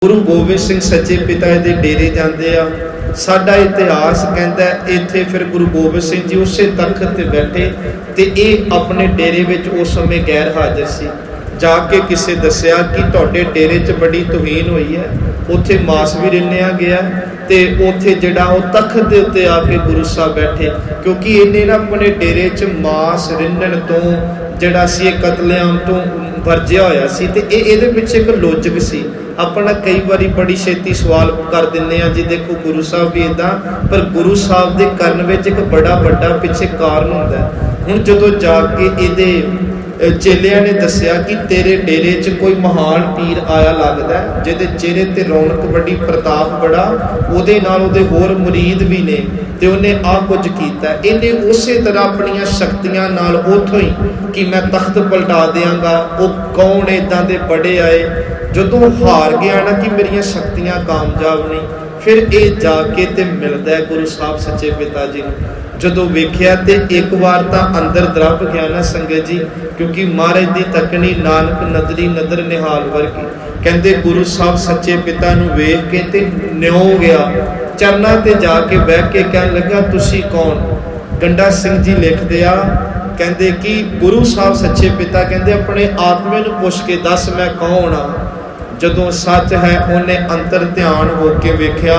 गुरु गोबिंद सिंह सच्चे पिता दे डेरे जाते आ। साडा इतिहास कहता है इत्थे फिर गुरु गोबिंद सिंह जी उस तख्त ते बैठे ते ये अपने डेरे विच उस समय गैर हाजिर सी। जाके किसी दसिया कि तुहाडे डेरे च बड़ी तुहीन हुई है, उत्थे मास भी रिन्निया गया ते उत्थे जिहड़ा वो तख्त दे उत्ते आके गुरु साहब बैठे, क्योंकि इन्हें ना अपने डेरे च मास रिन्नण तो जिहड़ा सी कतलेआम तो वरजिया होया सी ते इहदे पिछे एक लॉजिक सी। अपना कई बारी बड़ी छेती सवाल कर दिंदे आ जी देखो गुरु साहब भी इदां, पर गुरु साहब दे करन विच एक बड़ा वड्डा पिछे कारण हुंदा है। हुण जदों जाके इहदे चेलियां ने दसिया कि तेरे डेरे च कोई महान पीर आया लगदा है जिहदे चेहरे ते रौनक बड़ी, प्रताप बड़ा, उहदे नाल उहदे होर मुरीद भी ने ते उहने आ कुछ कीता। इहने उसे तरह अपनियां शक्तियां नाल उथों ही कि मैं तख्त पलटा देंगा, वो कौन इदां दे बड़े आए, जदों हार गया ना कि मेरियां शक्तियां कामयाब नहीं, फिर ये जाके ते मिलता है गुरु साहब सच्चे पिता जी नूं। जदों वेख्या ते एक बार तां अंदर दरब गया ना संगत जी, क्योंकि महाराज दी तकनी नानक नदरी नदर निहाल वर्गी। कहंदे गुरु साहब सच्चे पिता नूं वेख के ते न्यों गया, चरना ते जाके बह के कहन लगा तुसी कौन। गंडा सिंह जी लिखदे आ कहंदे कि गुरु साहब सच्चे पिता कहंदे अपने आत्मे नूं पुछ के दस मैं कौन आ। जदों सच है उन्हें अंतर ध्यान होके वेख्या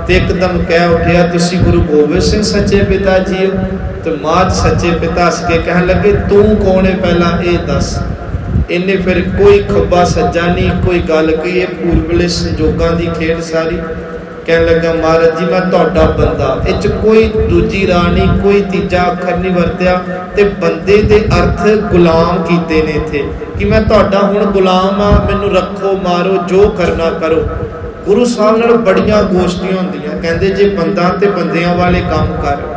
ते एकदम कह उठिया तुसी गुरु गोबिंद सिंह सच्चे पिता जी हो। तो मात सच्चे पिता हस के कहन लगे तू कौन है पहला ये दस। इन्हें फिर कोई खब्बा सज्जा नहीं कोई गल कही, ये पूर्वले संजोगां दी खेड सारी। कहन लगा महाराज जी मैं तुहाडा बंदा, इच कोई दूजी राह नहीं, कोई तीजा अखर नहीं वरत्या ते बंदे दे अर्थ गुलाम कीते ने इत्थे कि मैं तुहाडा हुण गुलाम आ, मैनू रखो मारो जो करना करो। गुरु साहब नाल बड़ियां गोष्ठियां हुंदियां, कहंदे जे बंदा ते बंदियां वाले काम कर।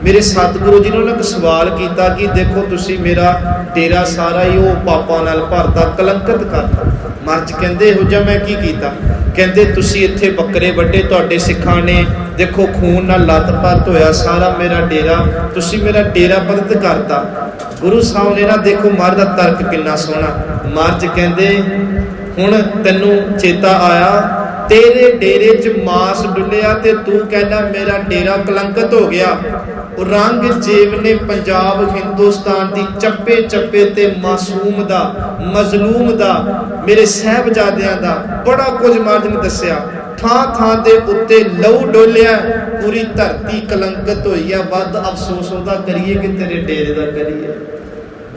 मेरे सतगुरु जी ने उन्होंने सवाल किया कि देखो तुसी मेरा डेरा सारा ही वो पापां नाल भरता कलंकित करता। मर्ज कहंदे इहो जिहा मैं की कीता। कहंदे तुसी इत्थे बकरे वड्डे तुहाडे सिखां ने, देखो खून नाल लत-पत होया सारा मेरा डेरा, तुसी मेरा डेरा पतित करता। गुरु साहब ने ना देखो महाराज दा तर्क किन्ना सोहना। मर्ज कहंदे हुण तैनूं चेता आया तेरे डेरे च मास डुलिया ते तू कहना मेरा डेरा कलंकित हो गया। रंग जेब ने पंजाब हिंदुस्तान दी चप्पे चप्पे ते मासूम दा मजलूम दा मेरे साहबजादियां दा बड़ा कुछ महाराज ने दसिया। थां थां दे उत्ते लहू डोलिया, पूरी धरती कलंकित होई है। वध अफसोस ओहदा करिए कि तेरे डेरे दा करिए।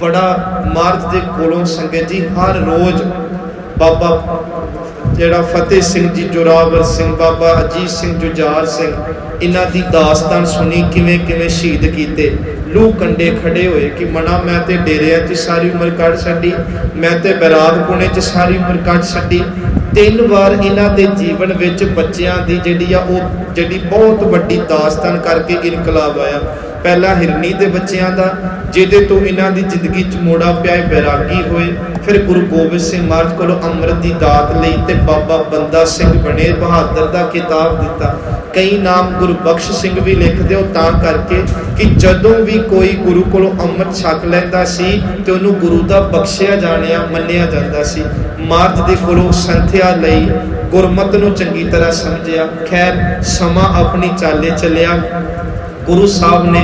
बड़ा महाराज दे कोलों संगत जी हर रोज बाबा जिहड़ा फतेह सिंह जी जोरावर सिंह, बाबा अजीत सिंह जुझार सिंह, इन्हां दी दास्तान सुनी किवें किवें शहीद कीते। लूह कंडे खड़े होए कि मना मैं ते डेरिया च सारी उम्र कढ़ छड्डी, मैं ते बैरागपुणे च सारी उम्र कढ़ छड्डी। 3 बार इन्हां दे जीवन विच बच्चियां दी जिहड़ी आ ओह जिहड़ी बहुत वड्डी दास्तान करके इनकलाब आया। पहला हिरनी दे बच्चियां दा जिहदे तो इन्हां दी जिंदगी च मोड़ा पिया बैरागी होए। फिर गुरु गोबिंद सिंह महाराज कोलों अमृत दी दात लई ते बाबा बंदा सिंह बने, बहादुर दा खिताब दिता। कई नाम गुरु बख्श सिंह भी लिखदे हो तां करके कि जदों भी कोई गुरु कोलों अमृत छक लैंदा सी ते उहनूं गुरु दा बख्शिया जाणिया मन्निया जांदा सी। महाराज दे कोलों संथਿਆ लई गुरमत नूं चंगी तरह समझिया। खैर समा अपनी चाले चलिया। गुरु साहब ने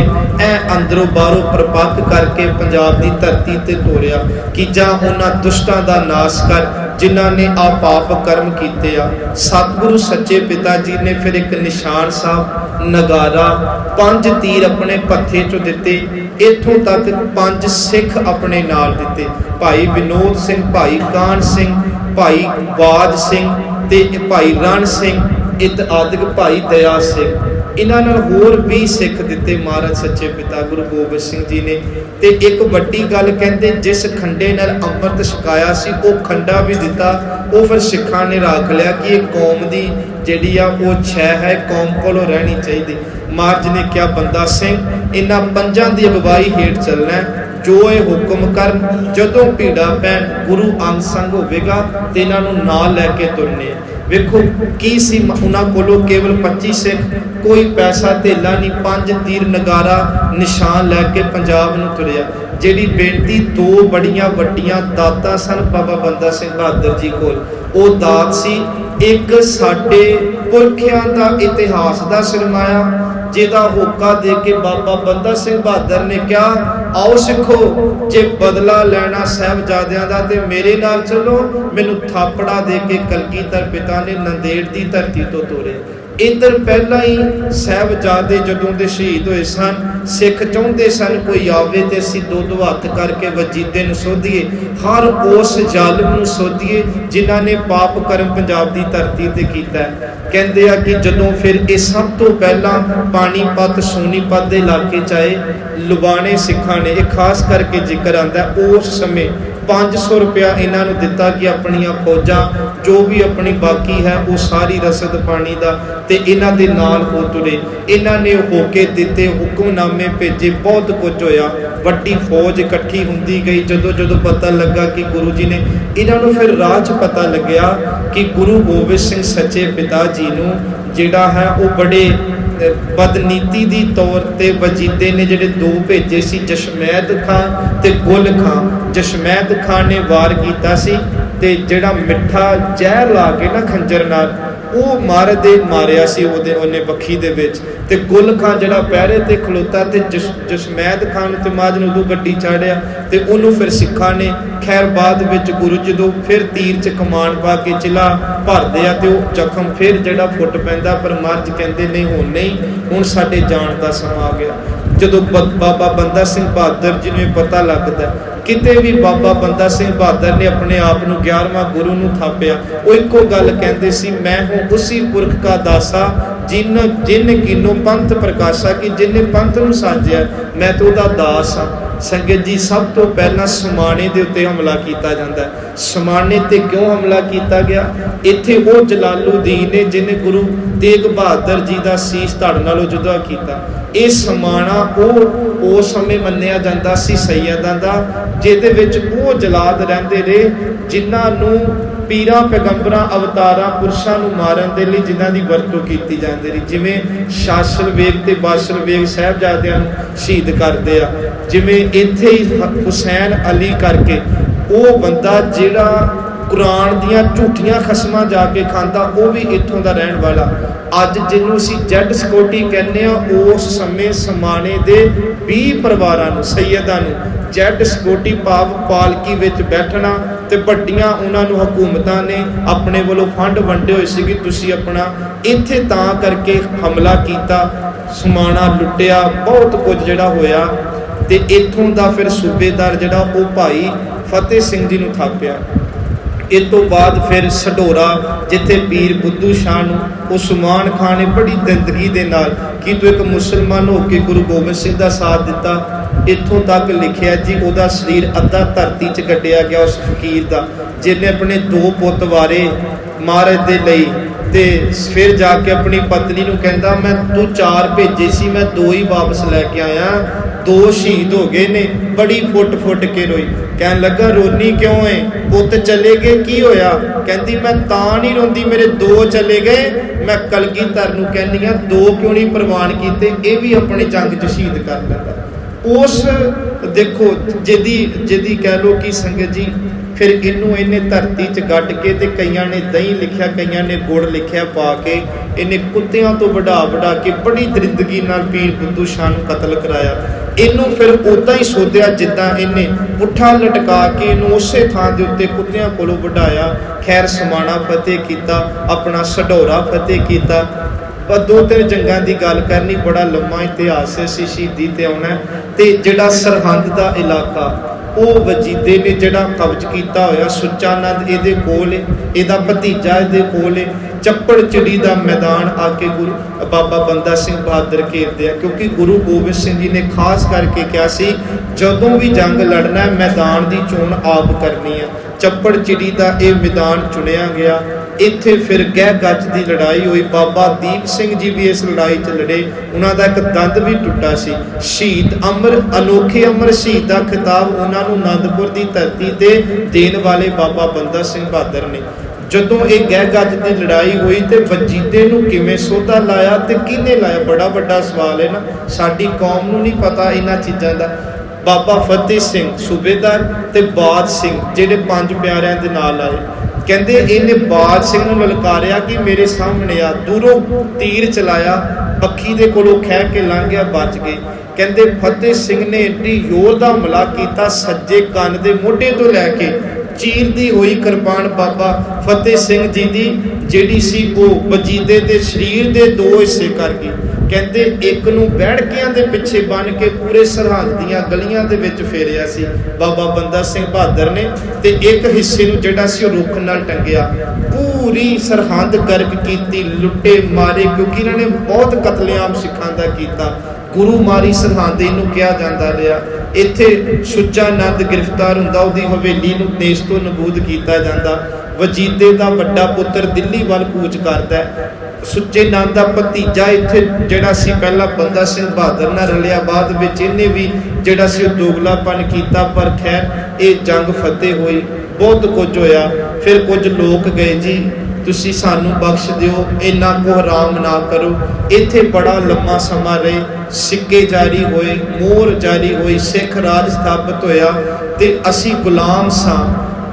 ऐ अंदरों बाहरों प्रपक करके पंजाब की धरती ते तोरिया कि जां उन्हां दुष्टां दा नाश कर जिन्हां ने आ पाप कर्म कीते आ। सतगुरु सच्चे पिता जी ने फिर एक निशान साहब नगारा 5 तीर अपने पत्थे चों दिते। इत्थों तक 5 सिख अपने नाल दिते, भाई विनोद सिंह, भाई कान सिंह, भाई बाज सिंह ते भाई रण सिंह इत आदिक भाई दया सिंह। इन्हां नाल होर 20 सिख दिते महाराज सच्चे पिता गुरु गोबिंद सिंह जी ने। ते एक वड्डी गल कहंदे जिस खंडे नाल अमृत छकाया सी वो खंडा भी दिता। वो फिर सिखां ने रख लिया कि ये कौम दी जिहड़ी आ वो छह है, कौम कोलों रहनी चाहिए। महाराज ने क्या बंदा सिंह इन्हां 5 दी अगवाई हेठ चलना है, जो ये हुक्म कर। जदों भीड़ा पैण गुरु अंग संग होवेगा ते इन्हां नूं नाल लैके तुरने। वेखो की सी उन्हां कोलों केवल 25 सिख, कोई पैसा धेला नहीं, 5 तीर नगारा निशान लैके पंजाब नूं तुरिया। जिहड़ी बेनती 2 बड़ियां वड्डियां दातां सन बाबा बंदा सिंह बहादुर जी कोल, ਉਹ ਦਾਤ ਸੀ। ਇੱਕ ਸਾਡੇ ਪੁਰਖਿਆਂ ਦਾ ਇਤਿਹਾਸ ਦਾ ਸਰਮਾਇਆ, ਜਿਹਦਾ ਹੋਕਾ ਦੇ ਕੇ ਬਾਬਾ ਬੰਦਾ ਸਿੰਘ ਬਹਾਦਰ ਨੇ ਕਿਹਾ, ਆਓ ਸਿੱਖੋ, ਜੇ ਬਦਲਾ ਲੈਣਾ ਸਾਹਿਬਜ਼ਾਦਿਆਂ ਦਾ ਤੇ ਮੇਰੇ ਨਾਲ ਚੱਲੋ। ਮੈਨੂੰ ਥਾਪੜਾ ਦੇ ਕੇ ਕਲਗੀਧਰ ਪਿਤਾ ਨੇ ਨੰਦੇੜ ਦੀ ਧਰਤੀ ਤੋਂ ਤੋਰੇ। ਇੱਧਰ ਪਹਿਲਾਂ ਹੀ ਸਾਹਿਬਜ਼ਾਦੇ ਜਦੋਂ ਦੇ ਸ਼ਹੀਦ ਹੋਏ ਸਨ, ਸਿੱਖ ਚਾਹੁੰਦੇ ਸਨ ਕੋਈ ਆਵੇ ਤੇ ਅਸੀਂ ਦੋ ਹੱਥ ਕਰਕੇ ਵਜੀਦੇ ਨੂੰ ਸੋਧੀਏ, ਹਰ ਉਸ ਜ਼ਾਲਮ ਨੂੰ ਸੋਧੀਏ ਜਿਨ੍ਹਾਂ ਨੇ ਪਾਪ ਕਰਮ ਪੰਜਾਬ ਦੀ ਧਰਤੀ ਤੇ ਕੀਤਾ। ਕਹਿੰਦੇ ਆ ਕਿ ਜਦੋਂ ਫਿਰ ਇਹ ਸਭ ਤੋਂ ਪਹਿਲਾਂ ਪਾਣੀਪਤ ਸੋਨੀਪਤ ਦੇ ਇਲਾਕੇ 'ਚ ਆਏ, ਲੁਬਾਣੇ ਸਿੱਖਾਂ ਨੇ, ਇਹ ਖਾਸ ਕਰਕੇ ਜ਼ਿਕਰ ਆਉਂਦਾ ਉਸ ਸਮੇਂ 500 ਰੁਪਇਆ ਇਹਨਾਂ ਨੂੰ ਦਿੱਤਾ ਕਿ ਆਪਣੀਆਂ ਫੌਜਾਂ ਜੋ ਵੀ ਆਪਣੀ ਬਾਕੀ ਹੈ ਉਹ ਸਾਰੀ ਰਸਦ ਪਾਣੀ ਦਾ ਤੇ ਇਹਨਾਂ ਦੇ ਨਾਲ ਹੋ ਤੁਰੇ। ਇਹਨਾਂ ਨੇ ਹੋਕੇ ਦਿੱਤੇ, ਹੁਕਮਨਾਮੇ ਭੇਜੇ, ਬਹੁਤ ਕੁਝ ਹੋਇਆ। ਵੱਡੀ ਫੌਜ ਇਕੱਠੀ ਹੁੰਦੀ ਗਈ। ਜਦੋਂ ਪਤਾ ਲੱਗਾ ਕਿ ਗੁਰੂ ਜੀ ਨੇ, ਇਹਨਾਂ ਨੂੰ ਫਿਰ ਰਾਹ 'ਚ ਪਤਾ ਲੱਗਿਆ ਕਿ ਗੁਰੂ ਗੋਬਿੰਦ ਸਿੰਘ ਸੱਚੇ ਪਿਤਾ ਜੀ ਨੂੰ ਜਿਹੜਾ ਹੈ ਉਹ ਬੜੇ ਬਦਨੀਤੀ ਦੀ ਤੌਰ ਤੇ ਵਜੀਦੇ ਨੇ ਜਿਹੜੇ ਦੋ ਭੇਜੇ ਸੀ, ਜਸ਼ਮੈਦ ਖਾਂ ਤੇ ਗੁਲ ਖਾਂ। ਜਸ਼ਮੈਦ ਖਾਂ ਨੇ ਵਾਰ ਕੀਤਾ ਸੀ ਤੇ ਜਿਹੜਾ ਮਿੱਠਾ ਜ਼ਹਿਰ ਲਾ ਕੇ ਨਾ ਖੰਜਰ ਨਾਲ ਉਹ ਮਾਰਿਆ ਸੀ ਉਹਨੇ ਬੱਖੀ ਦੇ ਵਿੱਚ। ਤੇ ਗੁਲ ਖਾਂ ਜਿਹੜਾ ਪਹਿਰੇ ਤੇ ਖਲੋਤਾ ਤੇ ਜਸ਼ਮੈਦ ਖਾਨ ਤੇ ਮਾਜ ਨੂੰ ਉਦੋਂ ਗੱਡੀ ਚਾੜਿਆ ਤੇ ਉਹਨੂੰ ਫਿਰ ਸਿੱਖਾਂ ਨੇ, ਖੈਰ ਬਾਅਦ ਵਿੱਚ ਗੁਰੂ ਜਦੋਂ ਫਿਰ ਤੀਰ 'ਚ ਕਮਾਨ ਪਾ ਕੇ ਚਿਲਾ ਭਰਦੇ ਆ ਤੇ ਉਹ ਜ਼ਖਮ ਫਿਰ ਜਿਹੜਾ ਫੁੱਟ ਪੈਂਦਾ, ਪਰ ਮਹਾਰਾਜ ਕਹਿੰਦੇ ਨਹੀਂ, ਹੁਣ ਨਹੀਂ, ਹੁਣ ਸਾਡੇ ਜਾਣ ਦਾ ਸਮਾਂ ਆ ਗਿਆ। ਜਦੋਂ ਬਾਬਾ ਬੰਦਾ ਸਿੰਘ ਬਹਾਦਰ ਜੀ ਨੂੰ ਪਤਾ ਲੱਗਦਾ, ਕਿਤੇ ਵੀ ਬਾਬਾ ਬੰਦਾ ਸਿੰਘ ਬਹਾਦਰ ਨੇ ਆਪਣੇ ਆਪ ਨੂੰ 11ਵਾਂ ਗੁਰੂ ਨੂੰ ਥਾਪਿਆ, ਉਹ ਇੱਕੋ ਗੱਲ ਕਹਿੰਦੇ ਸੀ, ਮੈਂ ਹੂੰ ਉਸੀ ਪੁਰਖ ਕਾ ਦਾਸਾ ਜਿਨ ਕੀਨੋ ਪੰਥ ਪ੍ਰਕਾਸ਼ਾ, ਕਿ ਜਿਹਨੇ ਪੰਥ ਨੂੰ ਸਾਜਿਆ ਮੈਂ ਤਾਂ ਉਹਦਾ ਦਾਸ ਹਾਂ। ਸੰਗਤ ਜੀ, ਸਭ ਤੋਂ ਪਹਿਲਾਂ ਸਮਾਣੇ ਦੇ ਉੱਤੇ ਹਮਲਾ ਕੀਤਾ ਜਾਂਦਾ। ਸਮਾਣੇ ਤੇ ਕਿਉਂ ਹਮਲਾ ਕੀਤਾ ਗਿਆ? ਇੱਥੇ ਉਹ ਜਲਾਲੂਦੀਨ ਨੇ ਜਿਹਨੇ ਗੁਰੂ ਤੇਗ ਬਹਾਦਰ ਜੀ ਦਾ ਸੀਸ ਧੜ ਨਾਲੋਂ ਜੁਦਾ ਕੀਤਾ। ਇਹ ਸਮਾਣਾ ਉਹ ਉਸ ਸਮੇਂ ਮੰਨਿਆ ਜਾਂਦਾ ਸੀ ਸੈਯਦਾਂ ਦਾ, ਜਿਹਦੇ ਵਿੱਚ ਉਹ ਜਲਾਦ ਰਹਿੰਦੇ ਰਹੇ ਜਿਨ੍ਹਾਂ ਨੂੰ ਪੀਰਾਂ ਪੈਗੰਬਰਾਂ ਅਵਤਾਰਾਂ ਪੁਰਸ਼ਾਂ ਨੂੰ ਮਾਰਨ ਦੇ ਲਈ ਜਿਨ੍ਹਾਂ ਦੀ ਵਰਤੋਂ ਕੀਤੀ ਜਾਂਦੀ ਰਹੀ। ਜਿਵੇਂ ਸ਼ਾਸਲ ਵੇਗ ਤੇ ਬਾਸ਼ਲ ਵੇਗ ਸਾਹਿਬਜ਼ਾਦਿਆਂ ਨੂੰ ਸ਼ਹੀਦ ਕਰਦੇ ਆ, ਜਿਵੇਂ ਇੱਥੇ ਹੀ ਹੁਸੈਨ ਅਲੀ ਕਰਕੇ ਉਹ ਬੰਦਾ ਜਿਹੜਾ ਕੁਰਾਨ ਦੀਆਂ ਝੂਠੀਆਂ ਖਸਮਾਂ ਜਾ ਕੇ ਖਾਂਦਾ, ਉਹ ਵੀ ਇੱਥੋਂ ਦਾ ਰਹਿਣ ਵਾਲਾ। ਅੱਜ ਜਿਹਨੂੰ ਅਸੀਂ ਜੈਡ ਸਿਕਿਉਰਿਟੀ ਕਹਿੰਦੇ ਆ, ਉਸ ਸਮੇਂ ਸਮਾਣੇ ਦੇ 20 ਪਰਿਵਾਰਾਂ ਨੂੰ, ਸੈਯਦਾਂ ਨੂੰ ਜੈਡ ਸਿਕਿਉਰਿਟੀ ਭਾਵ ਪਾਲਕੀ ਵਿੱਚ ਬੈਠਣਾ ਤੇ ਵੱਡੀਆਂ ਉਹਨਾਂ ਨੂੰ ਹਕੂਮਤਾਂ ਨੇ ਆਪਣੇ ਵੱਲੋਂ ਫੰਡ ਵੰਡੇ ਹੋਏ ਸੀ ਕਿ ਤੁਸੀਂ ਆਪਣਾ ਇੱਥੇ ਤਾਂ ਕਰਕੇ ਹਮਲਾ ਕੀਤਾ, ਸਮਾਣਾ ਲੁੱਟਿਆ, ਬਹੁਤ ਕੁਝ ਜਿਹੜਾ ਹੋਇਆ। ਤੇ ਇੱਥੋਂ ਦਾ ਫਿਰ ਸੂਬੇਦਾਰ ਜਿਹੜਾ ਉਹ ਭਾਈ ਫਤਿਹ ਸਿੰਘ ਜੀ ਨੂੰ ਥਾਪਿਆ। ਇਸ ਤੋਂ ਬਾਅਦ ਫਿਰ ਸਢੌਰਾ, ਜਿੱਥੇ ਪੀਰ ਬੁੱਧੂ ਸ਼ਾਹ ਨੂੰ ਉਸਮਾਨ ਖਾਨ ਨੇ ਬੜੀ ਜ਼ਿੰਦਗੀ ਦੇ ਨਾਲ ਕਿ ਤੂੰ ਇੱਕ ਮੁਸਲਮਾਨ ਹੋ ਕੇ ਗੁਰੂ ਗੋਬਿੰਦ ਸਿੰਘ ਦਾ ਸਾਥ ਦਿੱਤਾ, ਇੱਥੋਂ ਤੱਕ ਲਿਖਿਆ ਜੀ ਉਹਦਾ ਸਰੀਰ ਅੱਧਾ ਧਰਤੀ 'ਚ ਗੱਡਿਆ ਗਿਆ ਉਸ ਫਕੀਰ ਦਾ, ਜਿਹਨੇ ਆਪਣੇ 2 ਪੁੱਤ ਵਾਰੇ ਮਹਾਰਾਜ ਦੇ ਲਈ। ਤੇ ਫਿਰ ਜਾ ਕੇ ਆਪਣੀ ਪਤਨੀ ਨੂੰ ਕਹਿੰਦਾ, ਮੈਂ ਤੂੰ 4 ਭੇਜੇ ਸੀ, ਮੈਂ 2 ਹੀ ਵਾਪਸ ਲੈ ਕੇ ਆਇਆ, 2 ਸ਼ਹੀਦ ਹੋ ਗਏ ਨੇ। ਬੜੀ ਫੁੱਟ ਕੇ ਰੋਈ, ਕਹਿਣ ਲੱਗਾ ਰੋਨੀ ਕਿਉਂ ਏ? ਪੁੱਤ ਚਲੇ ਗਏ, ਕੀ ਹੋਇਆ? ਕਹਿੰਦੀ ਮੈਂ ਤਾਂ ਨਹੀਂ ਰੋਂਦੀ, ਮੇਰੇ 2 ਚਲੇ ਗਏ, ਮੈਂ ਕਲਗੀਧਰ ਨੂੰ ਕਹਿੰਦੀ ਆ 2 ਕਿਉਂ ਨਹੀਂ ਪ੍ਰਵਾਨ ਕੀਤੇ, ਇਹ ਵੀ ਆਪਣੇ ਜੰਗ 'ਚ ਸ਼ਹੀਦ ਕਰ ਲੈਂਦਾ। ਉਸ ਦੇਖੋ ਜਿਹਦੀ ਕਹਿ ਲੋ ਕਿ ਸੰਗਤ ਜੀ, ਫਿਰ ਇਹਨੇ ਧਰਤੀ 'ਚ ਗੱਡ ਕੇ ਤੇ ਕਈਆਂ ਨੇ ਦਹੀਂ ਲਿਖਿਆ, ਕਈਆਂ ਨੇ ਗੁੜ ਲਿਖਿਆ ਪਾ ਕੇ, ਇਹਨੇ ਕੁੱਤਿਆਂ ਤੋਂ ਵਢਾ ਕੇ ਬੜੀ ਦਰਿੰਦਗੀ ਨਾਲ ਪੀਰ ਬੁੱਧੂ ਸ਼ਾਹ ਨੂੰ ਕਤਲ ਕਰਾਇਆ। ਇਹਨੂੰ ਫਿਰ ਉੱਦਾਂ ਹੀ ਸੋਧਿਆ ਜਿੱਦਾਂ ਇਹਨੇ ਪੁੱਠਾ ਲਟਕਾ ਕੇ ਇਹਨੂੰ ਉਸੇ ਥਾਂ ਦੇ ਉੱਤੇ ਕੁੱਤਿਆਂ ਕੋਲੋਂ ਵਢਾਇਆ। ਖੈਰ ਸਮਾਣਾ ਫਤਿਹ ਕੀਤਾ, ਆਪਣਾ ਸਢੌਰਾ ਫਤਿਹ ਕੀਤਾ। ਪਰ 2-3 ਜੰਗਾਂ ਦੀ ਗੱਲ ਕਰਨੀ, ਬੜਾ ਲੰਮਾ ਇਤਿਹਾਸ ਹੈ, ਸ਼ਹੀਦੀ ਤੇ ਆਉਣਾ। ਤੇ ਜਿਹੜਾ ਸਰਹੰਦ ਦਾ ਇਲਾਕਾ ਉਹ ਵਜੀਦੇ ਨੇ ਜਿਹੜਾ ਕਬਜ਼ ਕੀਤਾ ਹੋਇਆ, ਸੁੱਚਾਨੰਦ ਇਹਦੇ ਕੋਲ ਹੈ, ਇਹਦਾ ਭਤੀਜਾ ਇਹਦੇ ਕੋਲ ਹੈ। ਚੱਪੜ ਚਿੜੀ ਦਾ ਮੈਦਾਨ ਆ ਕੇ ਬਾਬਾ ਬੰਦਾ ਸਿੰਘ ਬਹਾਦਰ ਘੇਰਦੇ ਆ, ਕਿਉਂਕਿ ਗੁਰੂ ਗੋਬਿੰਦ ਸਿੰਘ ਜੀ ਨੇ ਖਾਸ ਕਰਕੇ ਕਿਹਾ ਸੀ ਜਦੋਂ ਵੀ ਜੰਗ ਲੜਨਾ ਮੈਦਾਨ ਦੀ ਚੋਣ ਆਪ ਕਰਨੀ ਆ। ਚੱਪੜ ਚਿੜੀ ਦਾ ਇਹ ਮੈਦਾਨ ਚੁਣਿਆ ਗਿਆ। ਇੱਥੇ ਫਿਰ ਗਹਿ ਗੱਜ ਦੀ ਲੜਾਈ ਹੋਈ। ਬਾਬਾ ਦੀਪ ਸਿੰਘ ਜੀ ਵੀ ਇਸ ਲੜਾਈ 'ਚ ਲੜੇ, ਉਹਨਾਂ ਦਾ ਇੱਕ ਦੰਦ ਵੀ ਟੁੱਟਾ ਸੀ। ਸ਼ਹੀਦ ਅਮਰ, ਅਨੋਖੇ ਅਮਰ ਸ਼ਹੀਦ ਦਾ ਖਿਤਾਬ ਉਹਨਾਂ ਨੂੰ ਆਨੰਦਪੁਰ ਦੀ ਧਰਤੀ ਤੇ ਦੇਣ ਵਾਲੇ ਬਾਬਾ ਬੰਦਾ ਸਿੰਘ ਬਹਾਦਰ ਨੇ। ਜਦੋਂ ਇਹ ਗਹਿ ਗੱਜ ਦੀ ਲੜਾਈ ਹੋਈ ਤੇ ਵਜੀਦੇ ਨੂੰ ਕਿਵੇਂ ਸੋਧਾ ਲਾਇਆ ਤੇ ਕਿਹਨੇ ਲਾਇਆ, ਬੜਾ ਵੱਡਾ ਸਵਾਲ ਹੈ ਨਾ। ਸਾਡੀ ਕੌਮ ਨੂੰ ਨਹੀਂ ਪਤਾ ਇਹਨਾਂ ਚੀਜ਼ਾਂ ਦਾ। ਬਾਬਾ ਫਤਿਹ ਸਿੰਘ ਸੂਬੇਦਾਰ ਤੇ ਬਾਦ ਸਿੰਘ ਜਿਹੜੇ 5 ਪਿਆਰਿਆਂ ਦੇ ਨਾਲ ਆਏ, ਕਹਿੰਦੇ ਇਹਨੇ ਬਾਜ ਸਿੰਘ ਨੂੰ ਲਲਕਾਰਿਆ ਕਿ ਮੇਰੇ ਸਾਹਮਣੇ ਆ। ਦੂਰੋਂ ਤੀਰ ਚਲਾਇਆ, ਪੱਖੀ ਦੇ ਕੋਲੋਂ ਖਹਿ ਕੇ ਲੰਘ ਗਿਆ, ਬਚ ਗਏ। ਕਹਿੰਦੇ ਫਤਿਹ ਸਿੰਘ ਨੇ ਏਡੀ ਜ਼ੋਰ ਦਾ ਹਮਲਾ ਕੀਤਾ, ਸੱਜੇ ਕੰਨ ਦੇ ਮੋਢੇ ਤੋਂ ਲੈ ਕੇ ਚੀਰਦੀ ਹੋਈ ਕਿਰਪਾਨ ਬਾਬਾ ਫਤਿਹ ਸਿੰਘ ਜੀ ਦੀ ਜਿਹੜੀ ਸੀ ਉਹ ਵਜੀਦੇ ਦੇ ਸਰੀਰ ਦੇ 2 ਹਿੱਸੇ ਕਰ ਗਈ। ਕਹਿੰਦੇ ਇੱਕ ਨੂੰ ਬੈੜਕਿਆਂ ਦੇ ਪਿੱਛੇ ਬੰਨ ਕੇ ਪੂਰੇ ਸਰਹੰਦ ਦੀਆਂ ਗਲੀਆਂ ਦੇ ਵਿੱਚ ਫੇਰਿਆ ਸੀ ਬਾਬਾ ਬੰਦਾ ਸਿੰਘ ਬਹਾਦਰ ਨੇ, ਤੇ ਇੱਕ ਹਿੱਸੇ ਨੂੰ ਜਿਹੜਾ ਸੀ ਉਹ ਰੁੱਖ ਨਾਲ ਟੰਗਿਆ। ਪੂਰੀ ਸਰਹੰਦ ਗਰਕ ਕੀਤੀ, ਲੁੱਟੇ ਮਾਰੇ, ਕਿਉਂਕਿ ਇਹਨਾਂ ਨੇ ਬਹੁਤ ਕਤਲੇਆਮ ਸਿੱਖਾਂ ਦਾ ਕੀਤਾ। ਗੁਰੂ ਮਾਰੀ ਸਰਹੰਦ ਇਹਨੂੰ ਕਿਹਾ ਜਾਂਦਾ ਰਿਹਾ। ਇੱਥੇ ਸੁੱਚਾ ਨੰਦ ਗ੍ਰਿਫਤਾਰ ਹੁੰਦਾ, ਉਹਦੀ ਹਵੇਲੀ ਨੂੰ ਨੇਸ ਤੋਂ ਨਬੂਦ ਕੀਤਾ ਜਾਂਦਾ। ਵਜੀਦੇ ਦਾ ਵੱਡਾ ਪੁੱਤਰ ਦਿੱਲੀ ਵੱਲ ਕੂਚ ਕਰਦਾ। ਸੁੱਚੇ ਨੰਦ ਦਾ ਭਤੀਜਾ ਇੱਥੇ ਜਿਹੜਾ ਸੀ ਪਹਿਲਾਂ ਬੰਦਾ ਸਿੰਘ ਬਹਾਦਰ ਨਾਲ ਰਲਿਆ, ਬਾਅਦ ਵਿੱਚ ਇਹਨੇ ਵੀ ਜਿਹੜਾ ਸੀ ਉਹ ਦੋਗਲਾਪਨ ਕੀਤਾ, ਪਰ ਖੈਰ ਇਹ ਜੰਗ ਫਤਿਹ ਹੋਈ, ਬਹੁਤ ਕੁਝ ਹੋਇਆ। ਫਿਰ ਕੁਝ ਲੋਕ ਗਏ ਜੀ ਤੁਸੀਂ ਸਾਨੂੰ ਬਖਸ਼ ਦਿਓ, ਇੰਨਾ ਕੁ ਹਰਾਮ ਨਾ ਕਰੋ। ਇੱਥੇ ਬੜਾ ਲੰਮਾ ਸਮਾਂ ਰਹੇ, ਸਿੱਕੇ ਜਾਰੀ ਹੋਏ, ਮੋਹਰ ਜਾਰੀ ਹੋਈ, ਸਿੱਖ ਰਾਜ ਸਥਾਪਿਤ ਹੋਇਆ ਤੇ ਅਸੀਂ ਗੁਲਾਮ ਸਾਂ।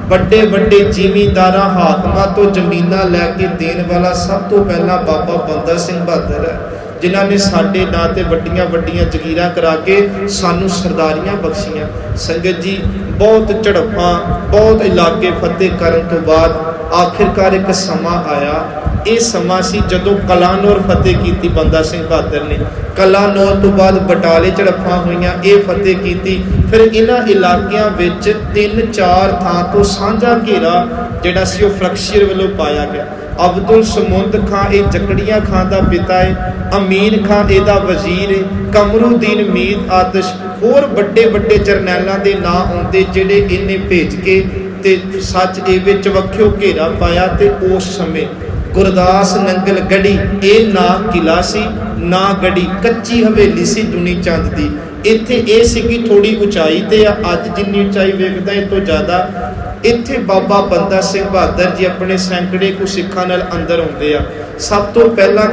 ਵੱਡੇ ਵੱਡੇ ਜ਼ਿਮੀਂਦਾਰਾਂ ਹਾਕਮਾਂ ਤੋਂ ਜ਼ਮੀਨਾਂ ਲੈ ਕੇ ਦੇਣ ਵਾਲਾ ਸਭ ਤੋਂ ਪਹਿਲਾਂ ਬਾਬਾ ਬੰਦਾ ਸਿੰਘ ਬਹਾਦਰ ਹੈ, ਜਿਨ੍ਹਾਂ ਨੇ ਸਾਡੇ ਨਾਂ ਤੇ ਵੱਡੀਆਂ ਵੱਡੀਆਂ ਜ਼ਗੀਰਾਂ ਕਰਾ ਕੇ ਸਾਨੂੰ ਸਰਦਾਰੀਆਂ ਬਖਸ਼ੀਆਂ। ਸੰਗਤ ਜੀ, ਬਹੁਤ ਝੜਪਾਂ, ਬਹੁਤ ਇਲਾਕੇ ਫਤਿਹ ਕਰਨ ਤੋਂ ਬਾਅਦ ਆਖਿਰਕਾਰ ਇੱਕ ਸਮਾਂ ਆਇਆ। ਇਹ ਸਮਾਂ ਸੀ ਜਦੋਂ ਕਲਾਨੌਰ ਫਤਿਹ ਕੀਤੀ ਬੰਦਾ ਸਿੰਘ ਬਹਾਦਰ ਨੇ। ਕਲਾਨੌਰ ਤੋਂ ਬਾਅਦ ਬਟਾਲੇ ਝੜਪਾਂ ਹੋਈਆਂ, ਇਹ ਫਤਿਹ ਕੀਤੀ। ਫਿਰ ਇਹਨਾਂ ਇਲਾਕਿਆਂ ਵਿੱਚ 3-4 ਥਾਂ ਤੋਂ ਸਾਂਝਾ ਘੇਰਾ ਜਿਹੜਾ ਸੀ ਉਹ ਫਰਕਸ਼ੀਰ ਵੱਲੋਂ ਪਾਇਆ ਗਿਆ। ਅਬਦੁਲ ਸਮੁੰਦ ਖਾਂ ਇਹ ਜਕੜੀਆਂ ਖਾਂ ਦਾ ਪਿਤਾ ਹੈ, ਅਮੀਨ ਖਾਂ ਇਹਦਾ ਵਜ਼ੀਰ ਹੈ, ਕਮਰੂਦੀਨ ਮੀਰ ਆਦਿਸ਼ ਹੋਰ ਵੱਡੇ ਵੱਡੇ ਜਰਨੈਲਾਂ ਦੇ ਨਾਂ ਆਉਂਦੇ ਜਿਹੜੇ ਇਹਨੇ ਭੇਜ ਕੇ ਤੇ ਸੱਚ ਇਹ ਵਿੱਚ ਵੱਖਿਓ ਘੇਰਾ ਪਾਇਆ। ਤੇ ਉਸ ਸਮੇਂ ਗੁਰਦਾਸ ਨੰਗਲ ਗੜੀ ਇਹ ਨਾ ਕਿਲਾ ਸੀ ਨਾ ਗੜੀ, ਕੱਚੀ ਹਵੇਲੀ ਸੀ ਦੁਨੀ ਚੰਦ ਦੀ। ਇੱਥੇ ਇਹ ਸੀ ਕਿ ਥੋੜੀ ਉਚਾਈ ਤੇ ਆ, ਅੱਜ ਜਿੰਨੀ ਉਚਾਈ ਵੇਖਦਾ ਇਹ ਤੋਂ ਜ਼ਿਆਦਾ। ਇੱਥੇ ਬਾਬਾ ਬੰਦਾ ਸਿੰਘ ਬਹਾਦਰ ਜੀ ਆਪਣੇ ਸੈਂਕੜੇ ਕੁ ਸਿੱਖਾਂ ਨਾਲ ਅੰਦਰ ਆਉਂਦੇ ਆ। ਸਭ ਤੋਂ ਪਹਿਲਾਂ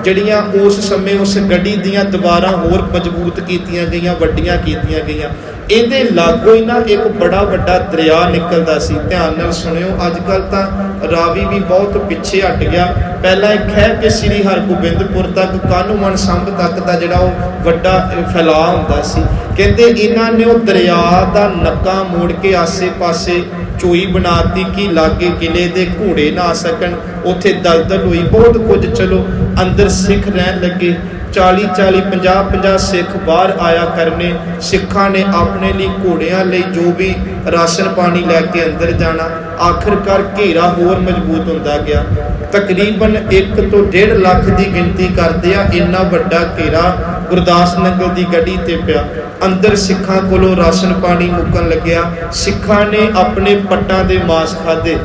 ਜਿਹੜੀਆਂ ਉਸ ਸਮੇਂ ਉਸ ਗੜੀ ਦੀਆਂ ਦੀਵਾਰਾਂ ਹੋਰ ਮਜ਼ਬੂਤ ਕੀਤੀਆਂ ਗਈਆਂ, ਵੱਡੀਆਂ ਕੀਤੀਆਂ ਗਈਆਂ। ਇਹਦੇ ਲਾਗੋਂ ਹੀ ਨਾ ਇੱਕ ਬੜਾ ਵੱਡਾ ਦਰਿਆ ਨਿਕਲਦਾ ਸੀ। ਧਿਆਨ ਨਾਲ ਸੁਣਿਓ, ਅੱਜ ਕੱਲ੍ਹ ਤਾਂ ਰਾਵੀ ਵੀ ਬਹੁਤ ਪਿੱਛੇ ਹਟ ਗਿਆ। ਪਹਿਲਾਂ ਇੱਕ ਹੈ ਕਿ ਸ੍ਰੀ ਹਰਗੋਬਿੰਦਪੁਰ ਤੱਕ, ਕਾਹਨੂੰਵਾਨ ਸੰਭ ਤੱਕ ਦਾ ਜਿਹੜਾ ਉਹ ਵੱਡਾ ਫੈਲਾਅ ਹੁੰਦਾ ਸੀ। ਕਹਿੰਦੇ ਇਹਨਾਂ ਨੇ ਉਹ ਦਰਿਆ ਦਾ ਨੱਕਾ ਮੋੜ ਕੇ ਆਸੇ-ਪਾਸੇ ਚੋਈ ਬਣਾਤੀ ਕਿ ਲਾਗੇ ਕਿਲੇ ਦੇ ਘੋੜੇ ਨਾ ਆ ਸਕਣ। ਉੱਥੇ ਦਲਦਲ ਹੋਈ, ਬਹੁਤ ਕੁਝ। ਚਲੋ ਅੰਦਰ ਸਿੱਖ ਰਹਿਣ ਲੱਗੇ। 40-40, 50-50 ਸਿੱਖ ਬਾਹਰ ਆਇਆ ਕਰਨੇ। ਸਿੱਖਾਂ ਨੇ ਆਪਣੇ ਲਈ ਘੋੜਿਆਂ ਲਈ ਜੋ ਵੀ ਰਾਸ਼ਨ ਪਾਣੀ ਲੈ ਕੇ ਅੰਦਰ ਜਾਣਾ। ਆਖਿਰਕਾਰ ਘੇਰਾ ਹੋਰ ਮਜ਼ਬੂਤ ਹੁੰਦਾ ਗਿਆ। ਤਕਰੀਬਨ 1 ਤੋਂ 1.5 ਲੱਖ ਦੀ ਗਿਣਤੀ ਕਰਦੇ ਆ। ਇੰਨਾ ਵੱਡਾ ਘੇਰਾ ਗੁਰਦਾਸ ਨੰਗਲ ਦੀ ਗੱਡੀ ਤੇ ਪਿਆ। ਅੰਦਰ ਸਿੱਖਾਂ ਕੋਲੋਂ ਰਾਸ਼ਨ ਪਾਣੀ ਮੁੱਕਣ ਲੱਗਿਆ। ਸਿੱਖਾਂ ਨੇ ਆਪਣੇ ਪੱਟਾਂ ਦੇ ਮਾਸ ਖਾਧੇ,